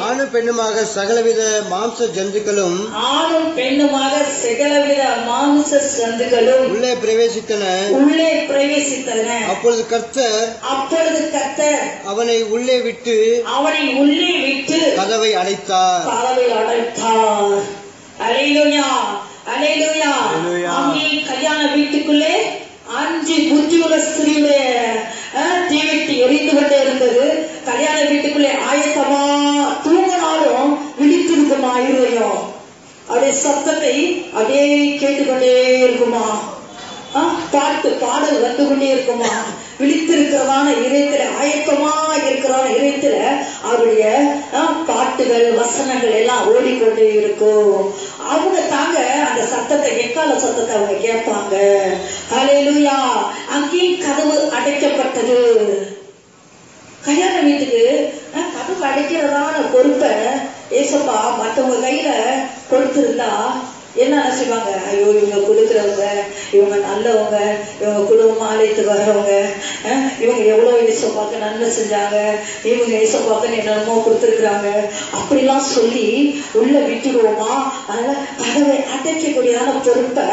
ஆணும் பெண்ணுமாக சகலவித மாம்ச ஜந்துக்களும் உள்ளே பிரவேசித்தன. அப்பொழுது கர்த்தர் அவனை உள்ளே விட்டு கதவை அடைத்தார். அல்லேலூயா, அல்லேலூயா. கல்யாண வீட்டுக்குள்ளே 5 புத்தியுள்ள ஸ்திரீயுடைய தீவெட்டி எரிந்து கொண்டே இருந்தது. கல்யாண வீட்டுக்குள்ளே ஆயத்தமா தூங்கினாலும் விழித்திருக்குமா இருதயம். அப்படியே சத்தத்தை அப்படியே கேட்டுக்கொண்டே இருக்குமா, பாடல் வந்து கொண்டே இருக்குமா, விழித்திருக்கிறதான இதயத்துல ஆயத்தமா இருக்கிறதான இதயத்துல அவருடைய பாட்டுகள் வசனங்கள் எல்லாம் ஓடிக்கொண்டே இருக்கும். அவங்க தாங்க அந்த சத்தத்தை, எக்கால சத்தத்தை அவங்க கேட்பாங்க. அல்லேலூயா. அங்கேயும் கதவு அடைக்கப்பட்டது. கல்யாண வீட்டுக்கு கதவு அடைக்கிறதான பொறுப்பை ஏசப்பா மற்றவங்க கையில கொடுத்திருந்தா என்ன செய்வாங்க? ஐயோ, இவங்க கொடுக்கிறவங்க, இவங்க நல்லவங்க, இவங்க குடும்பம் ஆலயத்துக்கு வர்றவங்க, இவங்க எவ்வளவு ஏசப்பாக்கு நன்மை செஞ்சாங்க, இவங்க ஏசப்பாக்கு என்னமோ கொடுத்துருக்குறாங்க அப்படிலாம் சொல்லி உள்ள விட்டுடுவோமா? அதனால கதவை அடைக்கக்கூடியதான பொறுப்பை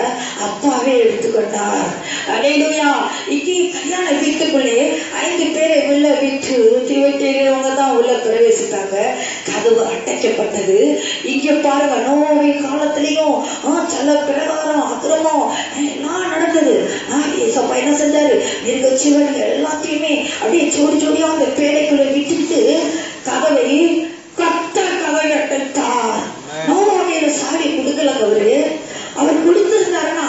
அப்பாவே எடுத்துக்கொண்டார். அல்லேலூயா. இங்கே கல்யாண வீட்டுக்குள்ளே 5 பேரை உள்ள விட்டு தீவெட்டியவங்க தான் உள்ள பிரவேசித்தாங்க. கதவு அடைக்கப்பட்டது. இங்க பாருங்க, நோவின் காலத்திலையும் சில பிரகாரம் அக்கிரமம் எல்லாம் நடந்தது. ஏசப்பா என்ன செஞ்சாரு? மிருக ஜீவன்கள் எல்லாத்தையுமே அப்படியே ஜோடி ஜோடியா அந்த பேடைக்குள்ள விட்டுட்டு கதவை கதவை அடைத்தார். நோவாவையில சாவி கொடுக்கல அவரு. அவர் கொடுத்திருந்தாருன்னா,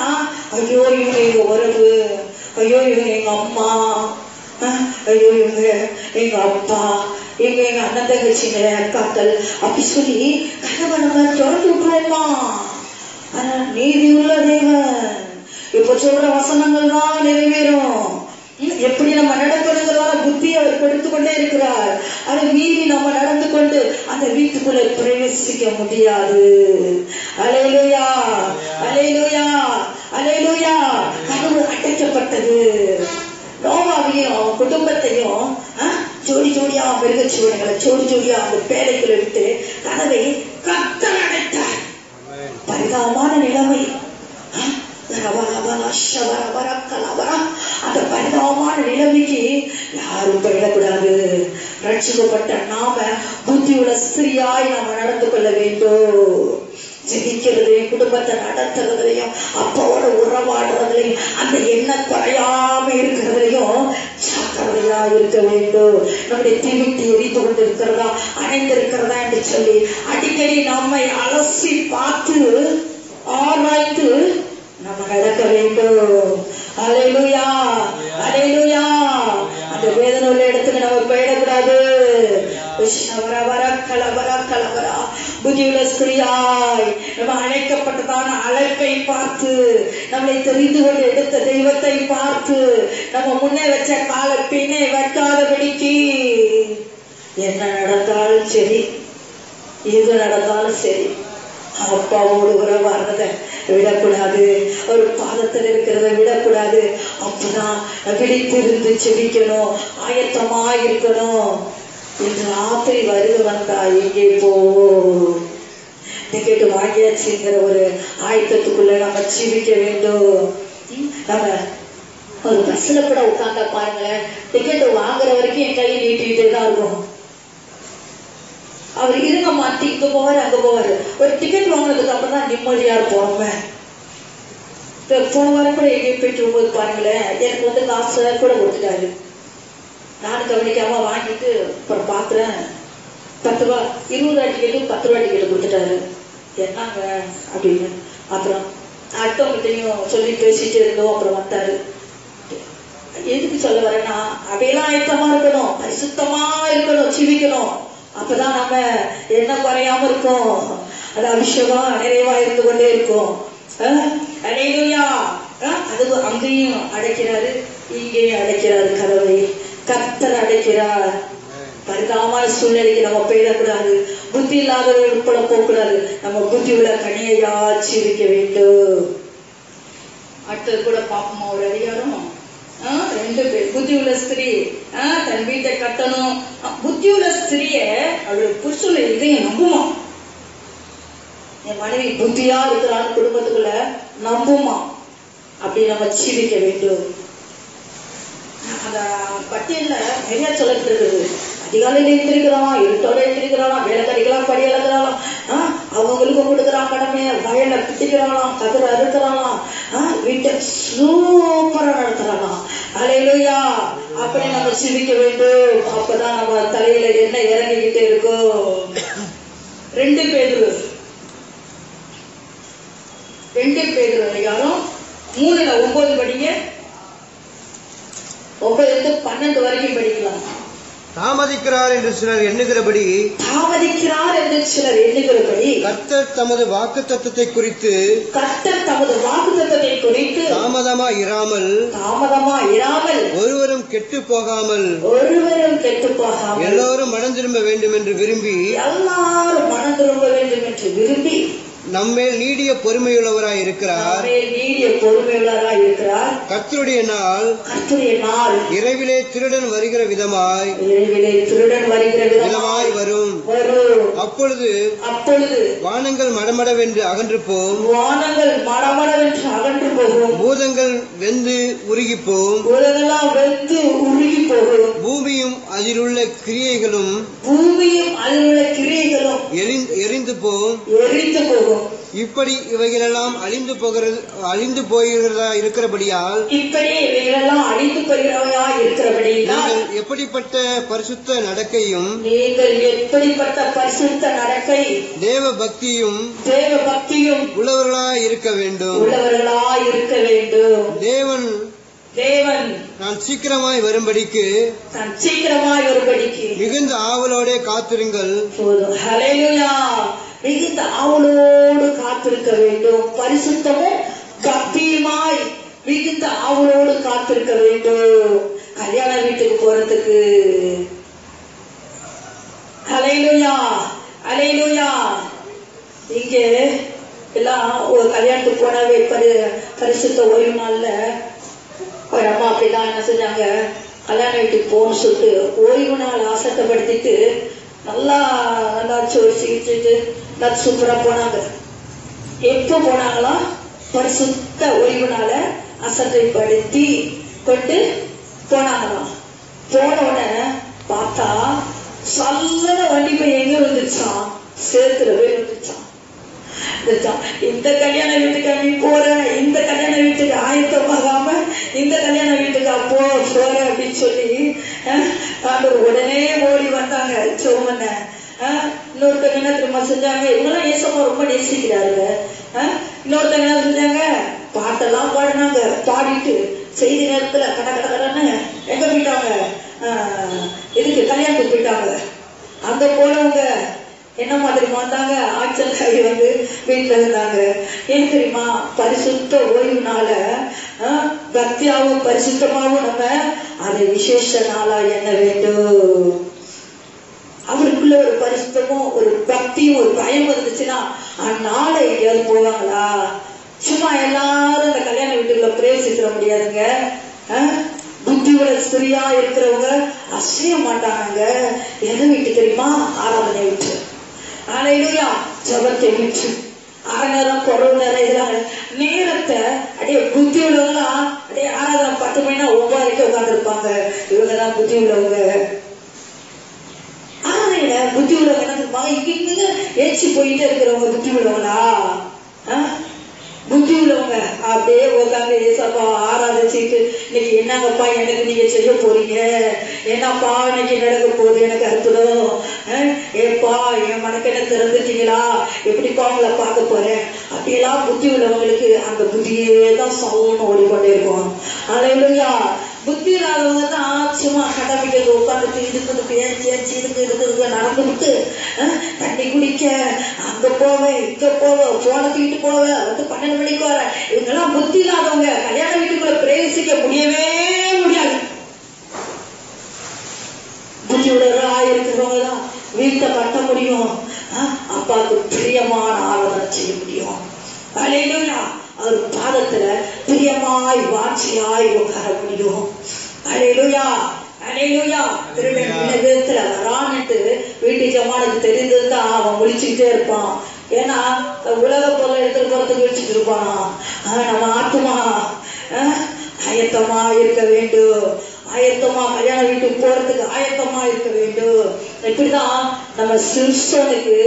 ஐயோ இவங்க எங்க உறவு, ஐயோ இவங்க எங்க அம்மா, ஐயோ இவங்க எங்க அப்பா, இவங்க எங்க அண்ணன் தங்கச்சிங்க அக்காக்கள் அப்படி சொல்லி கதவை நம்ம திறந்து விட்டுருவோமா? ஆனா நீதி உள்ள தேவன் இப்ப சொல்ற வசனங்கள் தான் நிறைவேறும். எப்படி நம்ம நடக்கிறதுனால புத்தி அவர் கொடுத்து கொண்டே இருக்கிறார். அதை மீறி நம்ம நடந்து கொண்டு அந்த வீட்டுக்குள்ள பிரவேசிக்க முடியாது. அல்லேலூயா, அல்லேலூயா, அல்லேலூயா. கதவு அடைக்கப்பட்டது. நோவாவையும் குடும்பத்தையும் ஜோடி ஜோடியா மிருகச்சுவனைகளை ஜோடி ஜோடியா அந்த பேரைக்குள்ள விட்டு கதவை கர்த்தர் அடைத்தார். பரிதாபமான நிலைமை. அந்த பரிதாபமான நிலைமைக்கு யாரும் போயிடக்கூடாது. ரட்சிக்கப்பட்ட நாம புத்தியுள்ள ஸ்திரியாய் நாம நடந்து கொள்ள வேண்டும். ஜெபிக்கிறதையும் குடும்பத்தை நடத்துறதுலையும் அப்பாவோட உறவாடுறதுலையும் அந்த எண்ணம் குறையாம இருக்கிறதுலையும் ஜாக்கிரதையா இருக்க வேண்டும். நம்முடைய தீவிட்டு எரிந்து கொண்டு இருக்கிறதா அணைந்திருக்கிறதா என்று சொல்லி அடிக்கடி நம்மை அலசி பார்த்து ஆராய்ந்து நம்ம நடக்க வேண்டும். அல்லேலூயா, அல்லேலூயா. அந்த வேதனை உள்ள இடத்துக்கு நம்ம போயிடக்கூடாது. புதியுள்ள ஸ்திரியாய் நம்ம அழைக்கப்பட்டதான அழைப்பை பார்த்து, நம்மளை தெரிந்து கொண்டு எடுத்த தெய்வத்தை பார்த்து, நம்ம முன்னே வச்ச கால பின்னே வைக்காதபடிக்கு என்ன நடந்தாலும் சரி, எது நடந்தாலும் சரி, அப்பாவோடு உறவாடுறத விடக்கூடாது. ஒரு பாதத்தில் இருக்கிறத விடக்கூடாது. அப்பதான் விழித்திருந்து செபிக்கணும், ஆயத்தமா இருக்கணும். இன்று ராத்திரி வருது வந்தா எங்கே போ டிக்கெட்டு வாங்கியாச்சுங்கிற ஒரு ஆயத்தத்துக்குள்ள நம்ம ஜீவிக்க வேண்டும். நம்ம ஒரு பஸ்ல கூட உட்கார்ந்தா பாருங்களேன், டிக்கெட் வாங்குற வரைக்கும் என் கையை நீட்டிக்கிட்டே தான் இருக்கும். அவர் இருங்க மாத்தி இங்க போவாரு அங்க போவாரு. ஒரு டிக்கெட் வாங்கினதுக்கு அப்புறம் தான் நிம்மதியா இருப்போம். போன வாரம் கூட எங்கேயும் போயிட்டு இருக்கும்போது பாருங்களேன், எனக்கு காசு கூட கொடுத்துட்டாரு. நானும் கவனிக்காம வாங்கிட்டு அப்புறம் பாக்குறேன் 10 ரூபா 20 ரூபா டிக்கெட்டு 10 ரூபா டிக்கெட்டு கொடுத்துட்டாரு. என்னங்க அப்படின்னு அப்புறம் அடுத்தவங்கிட்டையும் சொல்லி பேசிட்டு இருந்தோம். அப்புறம் வந்தாரு. எதுக்கு சொல்ல வரேன்னா, அப்படியெல்லாம் ஆயத்தமா இருக்கணும், பரிசுத்தமா இருக்கணும், ஜீவிக்கணும். அப்பதான் நம்ம என்ன குறையாம இருக்கும், அது அபிஷேகம் நிறைவா இருந்து கொண்டே இருக்கும். அது அங்கேயும் அடைக்கிறாரு, இங்கேயும் அடைக்கிறாரு. கதவை கர்த்தர் அடைக்கிறார். பரிதாபமான சூழ்நிலைக்கு நம்ம போயிடக்கூடாது, புத்தி இல்லாதவர்கள் போல போகக்கூடாது. நம்ம புத்தி உள்ள கனியா ஜீவிக்க வேண்டும். அடுத்தது கூட பாப்போமா ஒரு அதிகாரம். 2 பேர். புத்தி உள்ள ஸ்திரீ தன் வீட்டை கட்டணும். புத்தி உள்ள ஸ்திரிய அவருடைய புருஷனுடைய இதையும் நம்புமா. என் மனைவி புத்தியா இருக்கிறான்னு குடும்பத்துக்குள்ள நம்புமா. அப்படி நம்ம ஜீவிக்க வேண்டும். அந்த பட்டியல்ல நிறைய சொல்லப்பட்டு இருக்குது. அதிகாலையில எழுந்திருக்கிறான், இருட்டோட எழுந்திருக்கிறான், வேலைக்காரிகளாம் படி இழக்கிறாளாம், அவங்களுக்கு கொடுக்குறான் கடமைய, வயல்ல பிடிக்கிறாங்களாம், கதிர அறுக்கிறாங்களாம், வீட்டை சூப்பரா நடத்துறாங்களாம். அல்லேலூயா. அப்படி நம்ம சிந்திக்க வேண்டும். அப்பதான் நம்ம தலையில என்ன இறங்கிக்கிட்டே இருக்கும். 2 பேதுரு அதிகாரம் 3:9 படிங்க. 9-12 வரைக்கும் படிக்கலாம். தாமதிக்கிறார் என்று சிலர் எண்ணுகிறபடி கர்த்தர் தமது வாக்குத்தத்தத்தை குறித்து தாமதமா இராமல் ஒருவரும் கெட்டு போகாமல் எல்லோரும் மனம் திரும்ப வேண்டும் என்று விரும்பி நம்மேல் நீடிய பொறுமையுள்ளவராய் இருக்கிறார். கர்த்தருடைய நாள் இரவிலே திருடன் வருகிற விதமாய் வரும். அப்பொழுது வானங்கள் மடமடவென்று அகன்று போம், பூதங்கள் வெந்து உருகி போம், பூமியும் அதிலுள்ள கிரியைகளும் எரிந்து போம். இப்படி இவைகளெல்லாம் அழிந்து போகிறதா இருக்கிறபடியால் நீங்கள் எப்படிப்பட்ட பரிசுத்த நடக்கையும் தேவ பக்தியும் உள்ளவர்களாய் இருக்க வேண்டும். தேவன் நான் சீக்கிரமாய் வரும்படிக்கு மிகுந்த ஆவலோட காத்திருங்கள். மிகுந்த ஆவலோடு காத்திருக்க வேண்டும். பரிசுத்தமும் பக்தியுமாய் மிகுந்த ஆவலோடு காத்திருக்க வேண்டும். கல்யாண வீட்டுக்கு போறதுக்கு ஹல்லேலூயா ஹல்லேலூயா. இங்க எல்லாம் ஒரு கல்யாணத்துக்கு போனாவே பரிசுத்த ஓய்வு நாள்ல ஒரு அம்மா அப்படிதான் என்ன செஞ்சாங்க, கல்யாண வீட்டுக்கு போகணும்னு சொல்லிட்டு ஓய்வு நாள் ஆசைப்படுத்திட்டு நல்லா சிகிச்சைட்டு சூப்பரா போனாங்க. எப்ப போனாங்களா, பரிசுத்த ஓய்வுனால அசட்டைப்படுத்தி கொண்டு போனாங்களாம். போன உடனே பார்த்தா சல்லன வண்டி போய் எங்க வந்துருச்சான், சேர்த்துல போய் வந்துருச்சான். இந்த கல்யாண வீட்டுக்கு நீ போற, இந்த கல்யாண வீட்டுக்கு ஆயத்தமாகாம இந்த கல்யாண வீட்டுக்கு அப்போ போற அப்படின்னு சொல்லி உடனே ஓடி வந்தாங்க. சோமன இன்னொருத்தங்க என்ன திரும்ப செஞ்சாங்க, இவங்கெல்லாம் ஏசப்பா ரொம்ப நேசிக்கிறாங்க. இன்னொருத்தங்க என்ன செஞ்சாங்க, பாட்டெல்லாம் பாடினாங்க. பாடிட்டு செய்தி நேரத்துல கடன்னு எங்க போயிட்டாங்க, இதுக்கு கல்யாணத்துக்கு போயிட்டாங்க. அங்க போனவங்க என்ன மாதிரி வந்தாங்க, ஆட்சல்காரி வந்து வீட்டுல இருந்தாங்க. ஏன் தெரியுமா, பரிசுத்த ஓய்வுனால பக்தியாவும் பரிசுத்தமாவும் நம்ம அதை விசேஷ நாளா எண்ண வேண்டும். அவருக்குள்ள ஒரு பரிசுத்தமும் ஒரு பக்தியும் ஒரு பயம் இருந்துச்சுன்னா அந்நாளை எங்கேயாவது போவாங்களா? சும்மா எல்லாரும் அந்த கல்யாண வீட்டுக்குள்ள பிரவேசிக்க முடியாதுங்க. புத்தியோட ஸ்திரியா இருக்கிறவங்க அசைய மாட்டாங்க. எதை வீட்டு தெரியுமா, ஆராதனை வீட்டு. அல்லேலூயா. ஜபத்தை வீட்டு அரை நேரம் குறவு நேரம் இதெல்லாம் நேரத்தை அப்படியே புத்தி உள்ளவங்களா அப்படியே ஆராதனை 10 மணினா 9 வரைக்கும் உட்காந்துருப்பாங்க. இவங்கதான் புத்தி உள்ளவங்க. ஆராதனையில புத்தி உள்ளவங்க என்ன இருப்பாங்க, இங்க ஏச்சி போயிட்டே இருக்கிறவங்க புத்தி உள்ளவங்களா? புத்தி உள்ளவங்க அப்படியே உட்காந்து ஏசப்பா ஆராதிச்சுட்டு இன்னைக்கு என்னங்கப்பா எனக்கு நீங்க செய்ய போறீங்க, என்னப்பா இன்னைக்கு நடக்க போகுது, எனக்கு அற்புதம், ஏப்பா என் மனக்கு என்ன திறந்துட்டீங்களா, எப்படிப்பா உங்களை பார்க்க போறேன் அப்படியெல்லாம் புத்தி உள்ளவங்களுக்கு அந்த புத்தியே தான் சவுன்னு ஓடிக்கொண்டே இருக்கும். அல்லேலூயா. புத்தி இல்லாதவங்க தான் சும்மா கடமைக்கு உட்காந்துட்டு இதுக்கு ஏச்சி இதுக்கு நடந்துவிட்டு தண்ணி குடிக்க அங்க போவேன் இங்க போவேன் போன தூக்கிட்டு போவேன் 12 மணிக்கு வர, இவங்கெல்லாம் புத்தி இல்லாதவங்க. கல்யாண வீட்டுக்குள்ள பிரவேசிக்க முடியவே முடியாது. புத்தி உடலா இருக்கிறவங்க தான் வீட்டை கட்ட முடியும், அப்பாவுக்கு பிரியமான ஆராதனை செய்ய முடியும். அல்லேலூயா. அவர் பாதத்துல பிரியமாய் வாட்சியாய் உட்கார முடியும். அல்லேலூயா. அல்லேலூயா. விதத்துல வரான்ட்டு வீட்டு ஜமானுக்கு தெரிந்திருந்தா அவன் முடிச்சுக்கிட்டே இருப்பான். ஏன்னா உலக பொருளை எடுத்துட்டு போறதுக்கு வச்சுட்டு இருப்பானா. நம்ம ஆத்மா ஆயத்தமா இருக்க வேண்டும். ஆயத்தமா கல்யாண வீட்டுக்கு போறதுக்கு ஆயத்தமா இருக்க வேண்டும். இப்படிதான் நம்ம சிம்சோனுக்கு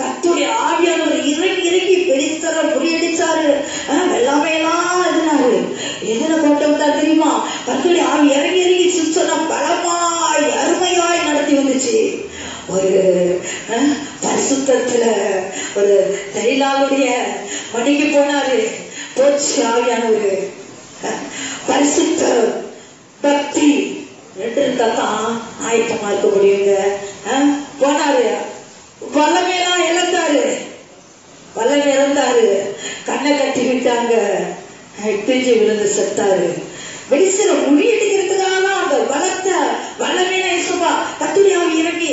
கர்த்தருடைய ஆவியானவர் இறங்கி பெரித்தர முறியடிச்சாரு. எல்லாமே எல்லாம் எதுனாரு எதுன கொண்டு வந்தா தெரியுமா? கர்த்தருடைய ஆவி இறங்கி சிம்சோனை பலமாய் அருமையாய் நடத்தி வந்துச்சு. ஒரு பரிசுத்தத்துல ஒரு தைலாவுடைய மடிக்கு போனாரு. போச்சு ஆவியானவர். பரிசுத்த பக்தி 2 இருந்தா தான் ஆயத்தமா இருக்க முடியுங்க. போனாரு. வல்லமையெல்லாம் இழந்தாரு. கண்ணை கட்டி விட்டாங்க. பிரிஞ்சு விழுந்து செத்தாரு. வெளிசில முறியடிக்கிறதுக்காக அந்த பலத்தை வல்லமையா இயேசுவா கர்த்தருடைய ஆவி இறங்கி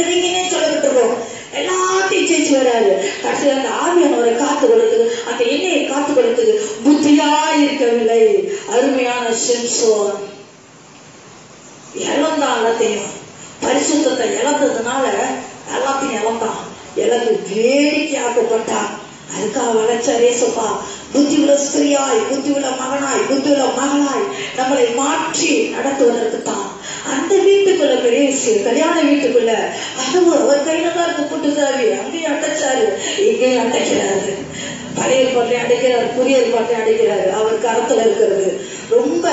இறங்கினே சொல்லிட்டு இருக்கோம். எல்லாத்தையும் ஜெயிச்சு வராரு. கடைசியில் அந்த ஆவியானவரை காத்து கொடுத்தது, அந்த எண்ணெயை காத்து கொடுத்தது புத்தியா இருக்கவில்லை. அருமையான சிம்சோன் இழந்தான். எல்லாத்தையும் பரிசுத்தத்தை இழந்ததுனால எல்லாத்தையும் இழந்தான். இழந்து வேடிக்கையாக்கப்பட்டான். அதுக்காக வளர்ச்சார் ஏசப்பா. புத்தி உள்ள ஸ்திரியாய், புத்தி உள்ள மகனாய், புத்தி உள்ள மகளாய் நம்மளை மாற்றி நடத்துவதற்கு தான் அந்த வீட்டுக்குள்ள பிரவேசி. கல்யாண வீட்டுக்குள்ள அதுவும் அவர் கையில தான் இருக்கு புட்டு சாவி. அங்கேயும் அடைச்சாரு, இங்கேயும் அடைக்கிறாரு. பழைய பாட்டையும் அடைக்கிறாரு, புதிய பாட்டையும் அடைக்கிறாரு. அவர் கரத்துல இருக்கிறது ரொம்ப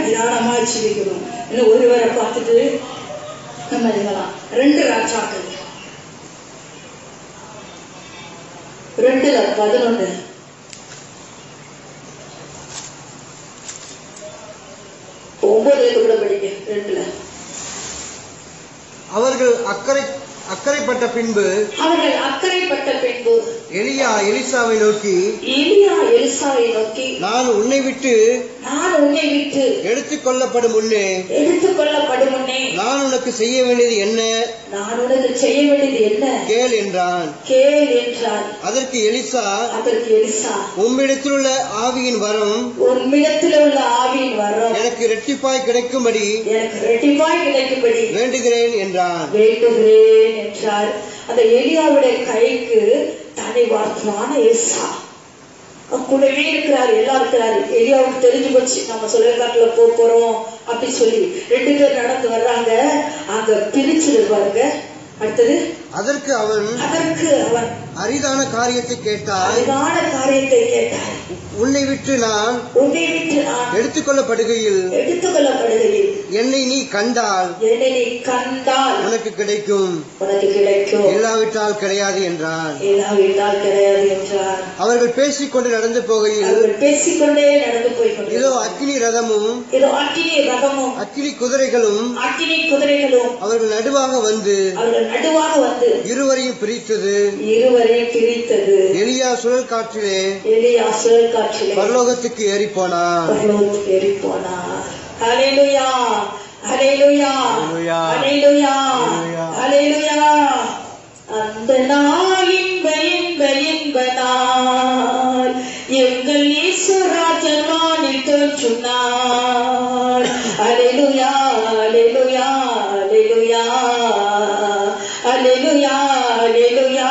நிதானமா வச்சிருக்கணும். இன்னும் ஒருவரை பார்த்துட்டு நம்ம இருக்கலாம். 2 ராஜாக்கள் 2:11. கூட படிக்க 2. அவர்கள் அக்கறைப்பட்ட பின்பு எலியா எலிசாவை நோக்கி நான் உன்னை விட்டு எடுத்துக் கொள்ளப்படும் முன்னே நான் உனக்கு செய்ய வேண்டியது என்ன கேள் என்றான். அதற்கு எலிசா உம்மிடத்தில் உள்ள ஆவியின் வரம் எனக்கு இரட்டிப்பாய் கிடைக்கும்படி வேண்டுகிறேன் என்றான். அந்த எலியாவுடைய கைக்கு தனி வார்த்தையான ஏசா கூடவே இருக்கிறாரு. எல்லாம் இருக்கிறாரு. எலியாவுக்கு தெரிஞ்சு போச்சு நம்ம சொல்லிருக்காட்டுல போறோம் அப்படி சொல்லி 2 பேர் நடந்து வர்றாங்க. அங்க பிரிச்சிருப்பாருங்க. அடுத்தது அதற்கு அவன் அரிதான காரியத்தை கேட்டார். உன்னை விட்டு நான் எடுத்துக்கொள்ளப்படுகையில் என்னை நீ கண்டால் உனக்கு கிடைக்கும், இல்லாவிட்டால் கிடையாது என்றான். அவர்கள் பேசிக்கொண்டு நடந்து போகையில் இதோ அக்கினி ரதமும் அக்கினி குதிரைகளும் அவர்கள் நடுவாக வந்து இருவரையும் பிரித்தது. எலியா சுழல் காற்றிலே பரலோகத்துக்கு ஏறி போனார். ஹல்லேலூயா, ஹல்லேலூயா, ஹல்லேலூயா, ஹல்லேலூயா. அந்த நாள் இன்ப நாள் எங்கள் இயேசுராஜன் வானில் தோன்றினார். ஹல்லேலூயா, ஹல்லேலூயா, ஹல்லேலூயா, ஹல்லேலூயா, ஹல்லேலூயா,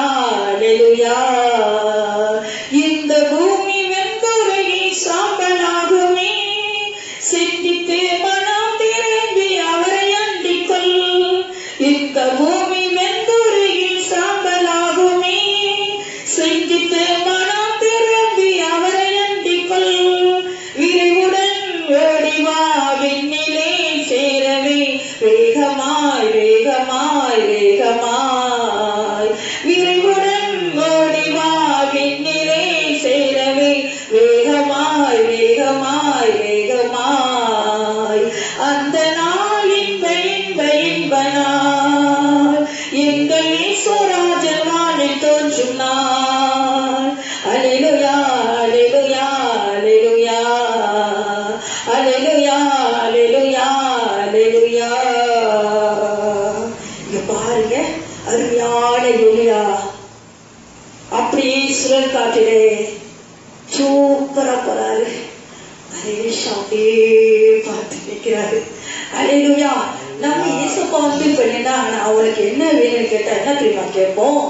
நாள். அல்லேலூயா அல்லேலூயா அல்லேலூயா அல்லேலூயா அல்லேலூயா அல்லேலூயா. இங்க பாருங்க, அருமையான எலியா அப்படியே சுழல் காட்டிலே சூப்பரா போறாரு. எலிஷா அப்படியே பார்த்து நிற்கிறாரு. அல்லேலூயா. நம்ம ஏசப்பா வந்து பண்ணினா அவளுக்கு என்ன வேணும்னு கேட்டா என்ன தெரியுமா கேட்போம்?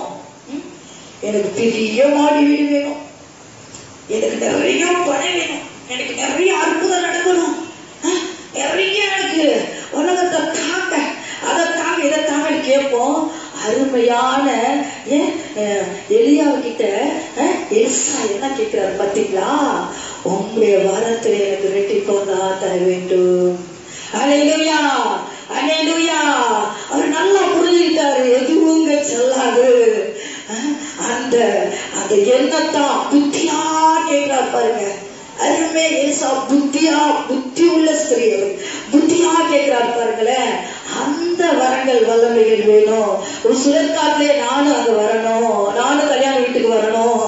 எனக்கு பெரிய மாடி வீடு வேணும், எனக்கு நிறைய பணம் வேணும், எனக்கு நிறைய அற்புதம் நடக்கணும், நிறைய எனக்கு உலகத்தை தாங்க, அதை தாங்க, இதை தாங்கன்னு கேட்போம். அருமையான எலியா கிட்ட எலிசா என்ன கேட்கிறாரு பாத்தீங்களா? உங்களுடைய வரத்துல எனக்கு ரெட்டிப்போதா தர வேண்டும். அல்லேலூயா அல்லேலூயா. அவர் நல்லா புரிஞ்சுக்கிட்டாரு, எதுவும் செல்லாது. அந்த அந்த எண்ணத்தான் புத்தியா கேட்கிறார் பாருங்க. அருமே ஏசா புத்தியா, புத்தி உள்ள ஸ்திரீ, புத்தியா கேட்கிறார் பாருங்களேன். அந்த வரங்கள் வல்லமைகள் வேணும். ஒரு சுழற்காட்டிலே நானும் அங்க வரணும், நானும் கல்யாண வீட்டுக்கு வரணும்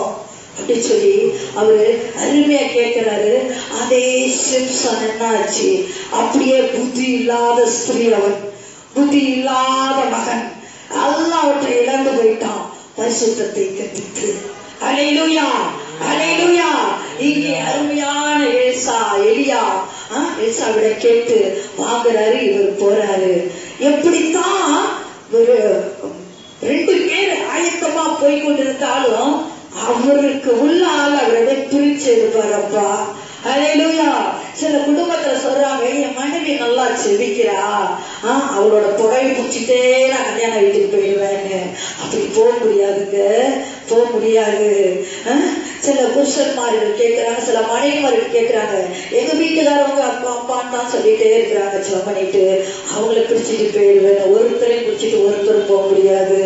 அப்படி சொல்லி அவரு அருமையா கேட்கிறாரு. அதே சிம்சன் என்னாச்சு? அப்படியே புத்தி இல்லாத ஸ்திரீ, அவன் புத்தி இல்லாத மகன், எல்லாவற்றை இழந்து போயிட்டான் பரிசுத்தத்தை கற்பித்து. அல்லேலூயா அல்லேலூயா. இங்கே அருமையான எலியா எலிசாவிட கேட்டு வாங்குறாரு. இவர் போறாரு. எப்படித்தான் ஒரு 2 பேர் ஆயத்தமா போய் கொண்டிருந்தாலும் அவருக்கு உள்ள ஆள் அவரை பிரிச்சு இருப்பாரப்பா. அல்லேலூயா. சில குடும்பத்துல சொல்றாங்க, என் மனைவி நல்லா செவிக்கிறா, அவளோட புடவை பிடிச்சிட்டே நான் கல்யாண வீட்டுக்கு போயிடுவேன்னு. அப்படி போக முடியாதுங்க, போக முடியாது. சில புருஷன்மார்கள் கேட்கிறாங்க, சில மனைவிமார்கள் கேட்கிறாங்க, எங்க வீட்டுக்காரவங்க அப்பா அப்பான்னு தான் சொல்லிட்டே இருக்கிறாங்க, சில பண்ணிட்டு அவங்கள பிடிச்சிட்டு போயிடுவேன். ஒருத்தரையும் பிடிச்சிட்டு ஒருத்தரும் போக முடியாது.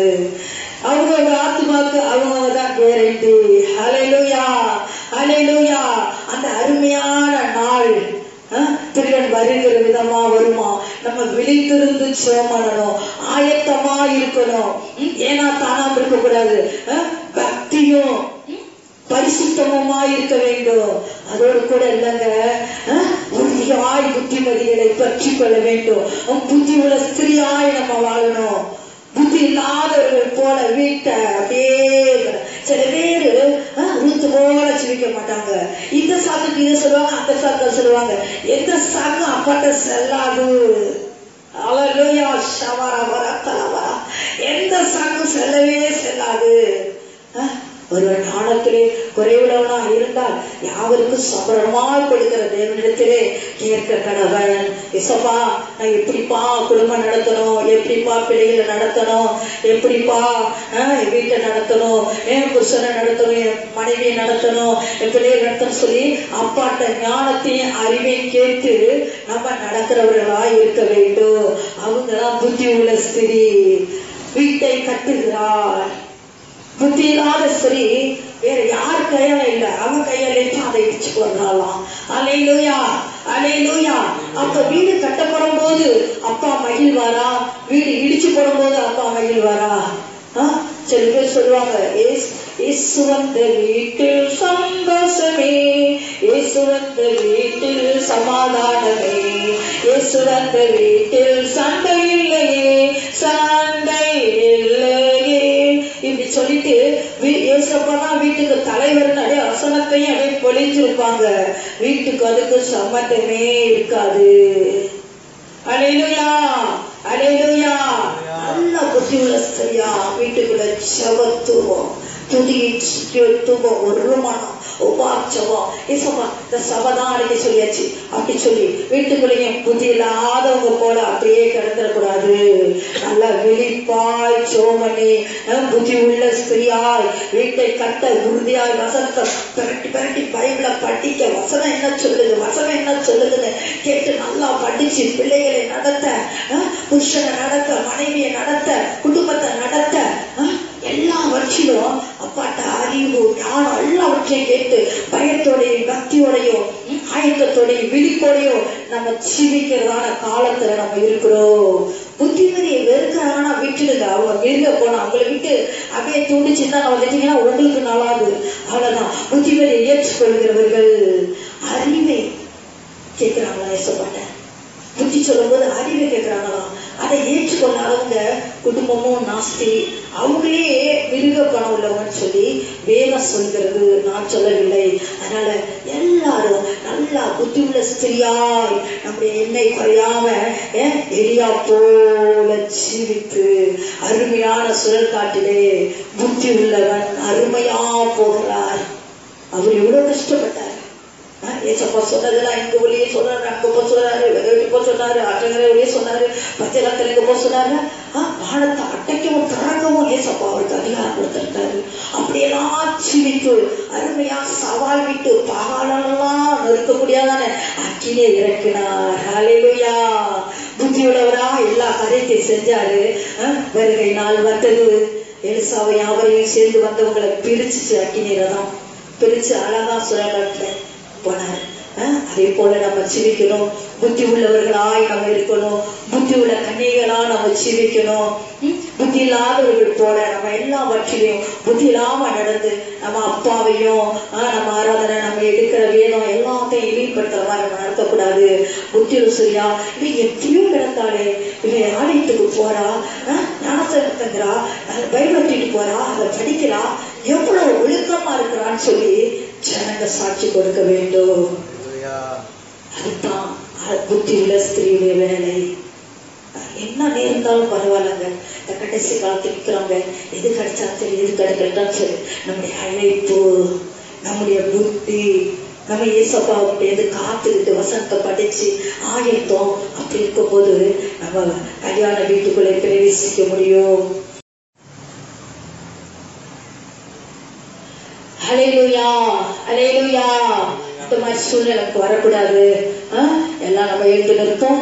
அவங்க ஆத்மாக்கு அவங்க தான் கேரண்டி. அல்லேலூயா அல்லேலூயா. அந்த அருமையான நாள் திருடன் வருகிற விதமா வருமா? நம்ம விழித்திருந்து சோமனணும், ஆயத்தமா இருக்கணும். ஏன்னா தானாம இருக்க கூடாது. பக்தியும் பரிசுத்தமுமா இருக்க வேண்டும். அதோடு கூட இல்லைங்க, உறுதியாய் புத்திமதிகளை பற்றி கொள்ள வேண்டும். புத்தி உள்ள ஸ்திரியாய் நம்ம வாழணும். புத்தி இல்லாதவர்கள் போல வீட்டை அப்படியே சில பேரு ரூத்து போல சிரிக்க மாட்டாங்க. இந்த சாக்குக்கு இதை சொல்லுவாங்க, அந்த சாக்கு சொல்லுவாங்க. எந்த சாக்கு அப்பாட்ட செல்லாது. அல்லேலூயா. எந்த சாக்கு செல்லவே செல்லாது. ஒருவன் ஞானத்திலே குறைவுள்ளவனா இருந்தால் யாவருக்கும் சம்பளமாய் கொடுக்கிற தேவனிடத்திலே கேட்க கடவன். இசப்பா, நான் எப்படிப்பா குடும்பம் நடத்தணும், எப்படிப்பா பிள்ளைகளை நடத்தணும், எப்படிப்பா என் வீட்டை நடத்தணும், என் புருஷனை நடத்தணும், என் மனைவியை நடத்தணும், என் பிள்ளைகளை நடத்தணும் சொல்லி அப்பாட்ட ஞானத்தையும் அறிவையும் கேட்டு நம்ம நடக்கிறவர்களாய் இருக்க வேண்டும். அவங்கதான் புத்தி உள்ள ஸ்திரீ, வீட்டை கட்டுகிறார். புத்தி இல்லாத ஸ்திரீ வேற யார் கையால இல்ல, அவன் கையாலே அதை இடிச்சு போடுறாளாம். அல்லேலூயா அல்லேலூயா. அப்ப வீடு கட்டப்படும் போது அப்பா மகிழ்வாரா? வீடு இடிச்சு போடும் போது அப்பா மகிழ்வாரா? சில பேர் சொல்லுவாங்க, இயேசு வந்த வீட்டில் சந்தோஷமே, இயேசு வந்த வீட்டில் சமாதானமே, இயேசு வந்த வீட்டில் சண்டை இல்லையே, சண்டை இல்லையே இப்படி சொல்லிட்டு ஏசப்பதான் வீட்டுக்கு தலைவர் வசனத்தையும் அப்படியே பொழிஞ்சிருப்பாங்க. வீட்டுக்கு அதுக்கு சம்பந்தமே இருக்காது. அல்லேலூயா அல்லேலூயா. நல்ல புத்தி உள்ள ஸ்திரியா வீட்டுக்குள்ள ஜெபத்துவம், துதித்துவம், ஒரு மனம் உபாச்சவம். ஏசப்பா இந்த சபைதான் அன்னைக்கு சொல்லியாச்சு அப்படி சொல்லி வீட்டுக்குள்ளேயும் புத்தி இல்லாதவங்க போல அப்படியே கிடந்துடக்கூடாது. நல்லா விழிப்பாய் சோமனி புத்தி உள்ள ஸ்திரியாய் வீட்டை கட்ட உறுதியாய் வசனத்தை பிரட்டி பிரட்டி பைபிள படிக்க, வசனம் என்ன சொல்லுது, வசனம் என்ன சொல்லுதுன்னு கேட்டு நல்லா படிச்சு பிள்ளைகளை நடத்த, புருஷனை நடத்த, மனைவியை நடத்த, குடும்பத்தை நடத்த, எல்லாவற்றிலும் அப்பாட்ட அறிவு ஞானம் எல்லாவற்றையும் கேட்டு பயத்தோடையும் பக்தியோடையும் ஆயத்தத்தோடையும் விழிப்போடையும் நம்ம ஜீவிக்கிறதான காலத்துல நம்ம இருக்கிறோம். புத்திமதியை வெறுக்கிறாங்கன்னா விட்டுடுங்க. அவங்க மிருக போனா அவங்களை விட்டு அப்படியே தூண்டி சின்ன வந்துட்டீங்கன்னா உங்களுக்கு நல்லாது. அவ்வளவுதான். புத்திமதியை ஏற்றுக்கொள்கிறவர்கள் அறிவை கேட்கிறாங்களா? ஏசப்பாட்ட புத்தி சொல்லும் போது அறிவை கேட்கிறாங்களாம். அதை ஏற்றுக்கொள்ளாதவங்க குடும்பமும் நாஸ்தி, அவங்களே மிருக பணம் உள்ளவங்கன்னு சொல்லி வேதம் சொல்கிறது, நான் சொல்லவில்லை. அதனால எல்லாரும் நல்லா புத்தி உள்ள ஸ்திரியாய் நம்முடைய எண்ணெய் குறையாம எலியா போல ஜீவித்து அருமையான சுழல் காட்டிலே புத்தி உள்ளவன் அருமையா போகிறார். அவர் எவ்வளவு கஷ்டப்பட்டார். ஏசப்பா சொன்னதெல்லாம் இங்க ஒளியே சொன்னாரு, அங்க போ சொன்னாரு, வெகட்டி போ சொன்னாரு, அட்டங்கரை ஒளியே சொன்னாரு, பச்சைலாத்துல இங்க போ சொன்னாரு. வானத்தை அட்டைக்கவும் திறக்கவும் ஏசப்பா அவருக்கு அதிகாரம் கொடுத்திருக்காரு. அப்படியெல்லாம் ஜீவித்து அருமையா சவால் விட்டு பாகாலெல்லாம் நொறுக்க முடியாதான அக்கிலே இறக்கினார். ஹல்லேலூயா. புத்தியுள்ளவரா எல்லா காரியத்தை செஞ்சாரு. வருகை நாள் வந்தது. எலிசாவை யாவரையும் சேர்ந்து வந்தவங்களை பிரிச்சு அக்கினீரதான் பிரிச்சு அழகா சுழலாட்டுல போனார். அதே போல நம்ம ஜீவிக்கணும். புத்தி உள்ளவர்களாய் நம்ம இருக்கணும். புத்தி உள்ள கன்னிகளா நம்ம ஜீவிக்கணும். புத்தி இல்லாதவர்கள் போல நம்ம எல்லாவற்றிலையும் புத்தி இல்லாம நடந்து நம்ம அப்பாவையும் நம்ம ஆராதனை நம்ம எடுக்கிற வேதம் எல்லாத்தையும் இழிவுபடுத்துற மாதிரி நம்ம நடக்கக்கூடாது. புத்தி சரியா இவன் எப்படியோ கிடந்தாலே, இவன் ஆலயத்துக்கு போறா, ஞானசனத்துங்கிறா, பைபிள் போறா, அதை படிக்கிறா, எவ்வளவு ஒழுக்கமா இருக்கிறான்னு சொல்லி ஜனங்க சாட்சி கொடுக்க வேண்டும். அதுதான் புத்தி உள்ள ஸ்திரீயுடைய வேலை. என்ன நேர்ந்தாலும் பரவாயில்லங்க. இந்த கடைசி காலத்தில் இருக்கிறவங்க எது கிடைச்சா சரி, எது கிடைக்கட்டான்னு சரி, நம்முடைய அழைப்பு, நம்முடைய புத்தி, நம்ம ஏசப்பாவுடைய காத்துக்கிட்டு வசனத்தை படிச்சு ஆயிரத்தோம். அப்படி இருக்கும் போது நம்ம கல்யாண வீட்டுக்குள்ளே பிரவேசிக்க முடியும். ஹல்லேலூயா, ஹல்லேலூயா. இந்த மாதிரி சூழ்நிலைக்கு வரக்கூடாது. எல்லாம் நம்ம எழுந்து நிற்போம்.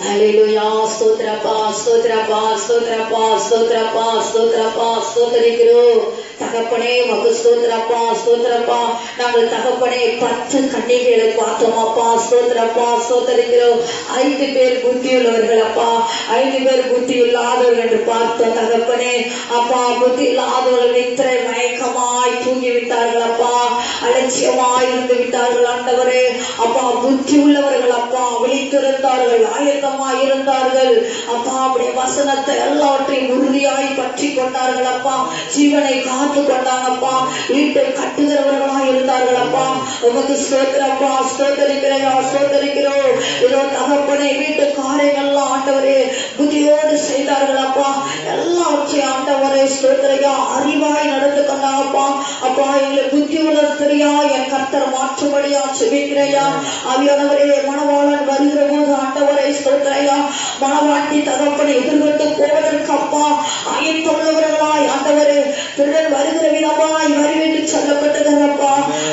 ஹல்லேலூயா. ஸ்தோத்திரப்பா, ஸ்தோத்திரப்பா, ஸ்தோத்திரப்பா, ஸ்தோத்திரப்பா, ஸ்தோத்திரப்பா, ஸ்தோத்திரிக்கிறோம். தகப்பனே உமக்கு ஸ்தோத்திரப்பா, ஸ்தோத்திரப்பா. நாங்கள் தகப்பனே 10 கன்னிகைகளை பார்த்தோமாப்பா. ஸ்தோத்திரப்பா, ஸ்தோத்திரிக்கிறோம். 5 பேர் புத்தி உள்ளவர்கள் அப்பா, 5 பேர் புத்தி இல்லாதவர்கள் என்று பார்த்தோம் தகப்பனே. அப்பா, புத்தி இல்லாதவர்கள் நித்திரை மயக்கமாய் தூங்கி விட்டார்கள் அப்பா, அலட்சியமாய் இருந்து விட்டார்கள் ஆண்டவரே. அப்பா, புத்தி உள்ளவர்கள் அப்பா விழித்திருந்தார்கள், ஆயத்தமாய் இருந்தார்கள் அப்பா. அப்படியே வசனத்தை எல்லாவற்றையும் உறுதியாய் பற்றி கொண்டார்கள் அப்பா. ஜீவனை காத்து கொண்டாங்கப்பா. வீட்டை கட்டுகிறவர்களா இருந்தார்கள் அப்பா. உமக்கு ஸ்தோத்திரப்பா, ஸ்தோத்திரிக்கிறோம், ஸ்தோத்திரிக்கிறோம். இதோ தகப்பனே வீட்டு காரியங்கள்லாம் ஆண்டவரே புத்தியோடு செய்தார்கள் அப்பா. எல்லாவற்றையும் ஆண்டவரே ஸ்தோத்திரையா அறிவாய் நடந்து கொண்டாங்கப்பா. அப்பா, எங்களை புத்தி உள்ள ஸ்திரியா என் கர்த்தர் மாற்றும்படியா செபிக்கிறையா. ஆவியானவரே, மணவாளன் வருகிற போது ஆண்டவரை ஸ்தோத்திரையா மணவாட்டி தகப்பனை எதிர்கொண்டு போவதற்கு அப்பா ஆயத்தமுள்ளவர்களாய் ஆண்டவரே திருடன் வருகிற விதமாய் வருவென்று சொல்லப்பட்டதப்பா.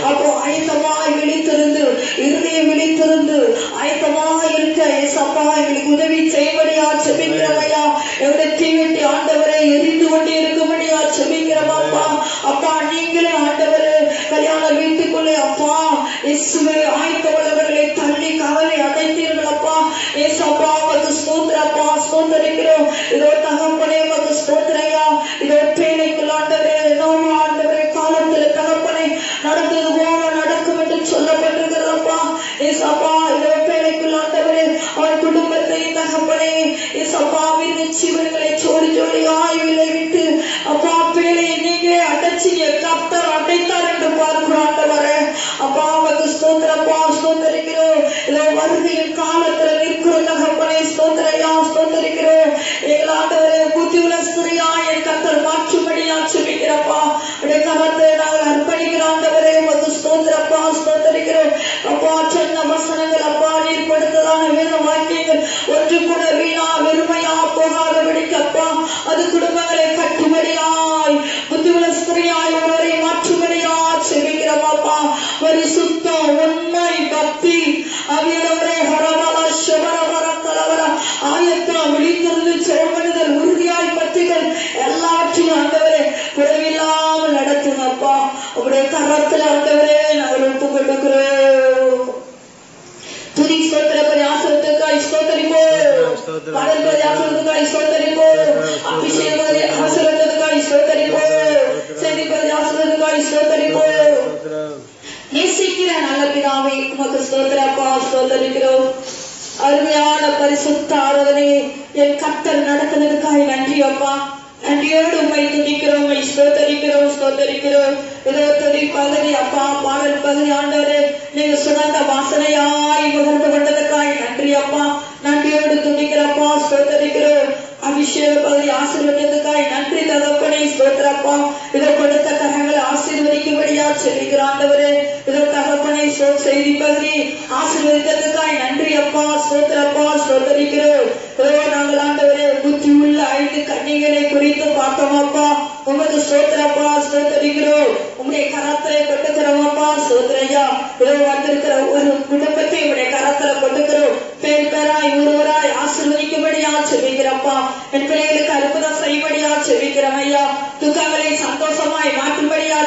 அப்போ ஆயத்தமாய் விழித்திருந்து, இருதயம் விழித்திருந்து ஆயத்தமாய் இருக்க ஏசப்பா எங்களுக்கு உதவி செய்வடியா செபிக்கிறவையா. எங்களுடைய தீவெட்டி ஆண்டவரை எரிந்து கொண்டே இருக்கும்படியா செபிக்கிறவாப்பா. அப்பா, நீங்களே ஆண்டவரே கல்யாண வீட்டுக்குள்ளே அப்பா இயேசுவே ஆயத்தமுள்ளவர்களை தள்ளி கவலை அடைத்தீர்கள் அப்பா. ஏசப்பா உமக்கு ஸ்தோத்திரப்பா, ஸ்தோத்திரிக்கிறோம். இதோ தகப்பனே உமக்கு ஸ்தோத்திரையா. இதோ பேழைக்குள் ஆண்டவரே ஆண்டவரே காலத்துல தகப்பனை நடந்தது போல நடக்கும் என்று சொல்லப்பட்டிருக்கிறப்பா. ஏசப்பா, இதோ பேழைக்குள் ஆண்டவரே அவன் குடும்பத்தை தகப்பனே ஏசப்பா ஜீவன்களை சோடி ஜோடியாய் விளைவிட்டு அப்பா பேழையை நீங்க அடைச்சிங்க, கர்த்தர் அடைத்தார் என்று பார்க்கிறோம் ஆண்டவரே. அப்பா உமக்கு ஸ்தோத்திரப்பா, ஸ்தோத்திரிக்கிறோம். இதோ வருகையின் காலத்துல நிற்கிறோம் தகப்பனே. ஸ்தோத்திரையா, ஸ்தோத்திரிக்கிறோம். எங்கள் ஆண்டவரே புத்தி உள்ள ஸ்திரியா என் கர்த்தர் மாற்றும்படியா செபிக்கிறப்பா. உடைய கரத்தை நாங்கள் அர்ப்பணிக்கிறோம் ஆண்டவரே. உமக்கு ஸ்தோத்திரப்பா, ஸ்தோத்திரிக்கிறோம். அப்பா, சொன்ன வசனங்கள் அப்பா நீர் கொடுத்ததான வேத வாக்கியங்கள் ஒன்று கூட வீணா வெறுமையா போகாதபடிக்கப்பா அது குடும்பங்களை கட்டுபடியாய் புத்தி உள்ள ஸ்திரியாய் ஒருவரை மாற்றுபடியா செபிக்கிறப்பாப்பா. பரிசுத்தம், உண்மை, பக்தி அவியலவரே ஹரவர ஷபரவர கலவர ஆயத்தம் விழித்திருந்து செயல்படுதல் உறுதியாய் பற்றிகள் எல்லாவற்றையும் ஆண்டவரே குறைவில்லாமல் நடத்துங்கப்பா. உங்களுடைய கரத்தில் ஆண்டவரே நாங்கள் ஒப்பு கொடுக்கிறோம். துதி ஸ்தோத்திர பரியாசத்துக்காய் ஸ்தோத்திரிப்போம். மகன் பகுதி ஆசீர்வாதத்துக்காய் ஸ்தோத்திரிப்போம். அபிஷேக பகுதி ஆசீர்வாதத்துக்காய் ஸ்தோத்திரிப்போம். செய்தி பகுதி ஆசீர்வாதத்துக்காய் ஸ்தோத்திரிப்போம். நேசிக்கிற நல்ல பிதாவே உமக்கு ஸ்தோத்திரப்பா, ஸ்தோத்திரிக்கிறோம். அருமையான பரிசுத்த ஆராதனை என் கர்த்தர் நடத்துனதுக்காய் நன்றி அப்பா. நன்றியோடு உண்மை துதிக்கிறோம், ஸ்தோத்தரிக்கிறோம், ஸ்தோத்தரிக்கிறோம். இதோ துதி பகுதி அப்பா, பாடல் பகுதி ஆண்டவரே நீங்க சுகந்த வாசனையாய் முகர்ந்து கொண்டதுக்காய் நன்றி அப்பா. நன்றியோடு துதிக்கிறப்பா, ஸ்தோத்தரிக்கிறோம். அபிஷேக பகுதி ஆசீர்வதித்ததுக்காய் நன்றி தகப்பனே, ஸ்தோத்திரப்பா. இதோ கொடுத்த கரங்களை ஆசீர்வதிக்கும்படியா செல்லுகிற ஆண்டவரே, இதோ தகப்பனை செய்தி பகுதி ஆசீர்வதித்ததுக்காய் நன்றி அப்பா, ஸ்தோத்திரப்பா, ஸ்தோத்தரிக்கிறோம். இதோ நாங்கள் ஆண்டவரே புத்தி உள்ள 5 கன்னிகளை குறித்து பார்த்தோம் அப்பா. உமது ஸ்தோத்திரப்பா, ஸ்தோத்தரிக்கிறோம். உங்களுடைய கரத்திலே கொட்டுக்கிறோம்ப்பா, ஸ்தோத்திரையா. இதோ வந்திருக்கிற ஒரு குடும்பத்தை உங்களுடைய கரத்தில கொட்டுக்கிறோம். பேர் பேராய் ஒருவராய் ஆசீர்வதிக்கும்படியா செபிக்கிறப்பா. என் பிள்ளைகளுக்கு அற்புதம் செய்யும்படியா செபிக்கிறோம் ஐயா. துக்கங்களை சந்தோஷமாய் மாற்றும்படியா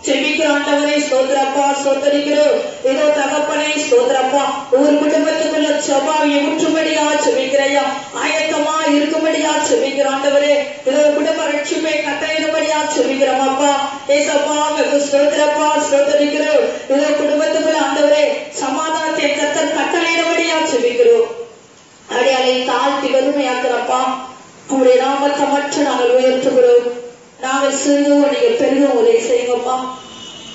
செபிக்கிறோம் ஆண்டவரே, ஸ்தோத்திரப்பா, ஸ்தோத்தரிக்கிறோம். இதோ தகப்பனே, ஸ்தோத்திரப்பா. ஒவ்வொரு குடும்பத்துக்குள்ள சபாவியை முற்றும்படியா செபிக்கிறையா. ஆயத்தமா இருக்கும்படியா செபிக்கிறோம் ஆண்டவரே. இதோ குடும்ப ரட்சிப்பை கட்டளையிடும்படியா செபிக்கிறோம் அப்பா. ஏசப்பா ஸ்தோத்திரப்பா, ஸ்தோத்தரிக்கிறோம். இதோ குடும்பத்துக்குள்ள ஆண்டவரே சமாதானத்தை கர்த்தர் கட்டளையிடும்படியா செபிக்கிறோம். அடையாளை தாழ்த்தி வறுமையாக்குறப்பா. உங்களுடைய நாமத்தை மட்டும் நாங்கள் உயர்த்துகிறோம். நாங்கள் சிறுதும் நீங்கள் பெரிதும் உதவி செய்யுங்கப்பா.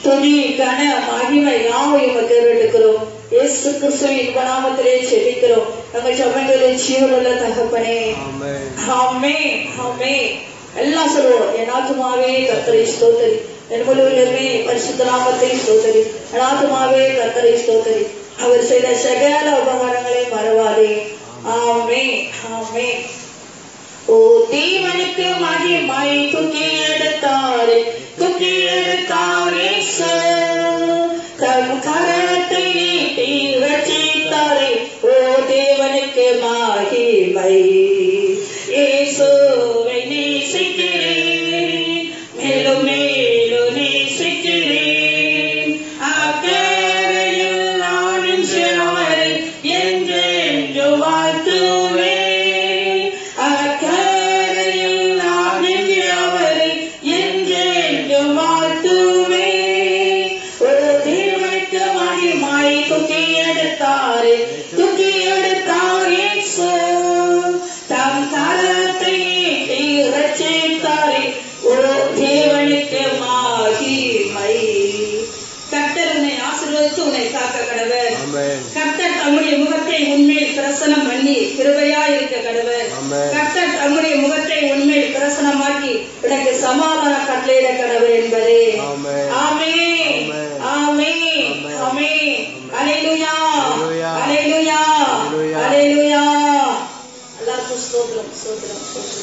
துணி கன மகிமை யாவையும் எடுக்கிறோம். இயேசு கிறிஸ்துவின் நாமத்திலே செபிக்கிறோம். நாங்கள் ஜெபங்களில் ஜீவனுள்ள தகப்பனே. ஆமென், ஆமென். எல்லாம் சொல்லுவோம். என் ஆத்துமாவே கர்த்தரை ஸ்தோத்திரி, என் முழுவதுமே பரிசுத்த நாமத்தை ஸ்தோத்திரி. என் ஆத்துமாவே கர்த்தரை ஸ்தோத்திரி, அவர் செய்த சகல உபகாரங்களை மறவாதே. ஆமென், ஆமென். ஓ தேவனுக்கு மகிமை தூக்கி எடுத்தாரே, தூக்கி எடுத்தாரே, தம் கரத்தை நீட்டி ரட்சித்தாரே. ஓ தேவனுக்கு மகிமை. இயேசுவை நேசிக்கிறேன், மேலும் மேலும் நேசிக்கிறேன். அக்கறையில் நான் என்று அவரை என்றென்று வாழ்த்துவேன். கர்த்தர் தம்முடைய முகத்தை உன்மேல் பிரசனம் பண்ணி கிருபையா இருக்க கடவர். கர்த்தர் தம்முடைய முகத்தை உன்மேல் பிரசனமாக்கி உனக்கு சமாதான கட்டளையிட கடவர் என்பதே. ஆமென், ஆமென், ஆமென். அல்லேலூயா, அல்லேலூயா, அல்லேலூயா. எல்லாருக்கும் ஸ்தோத்திரம், ஸ்தோத்திரம், ஸ்தோத்திரம்.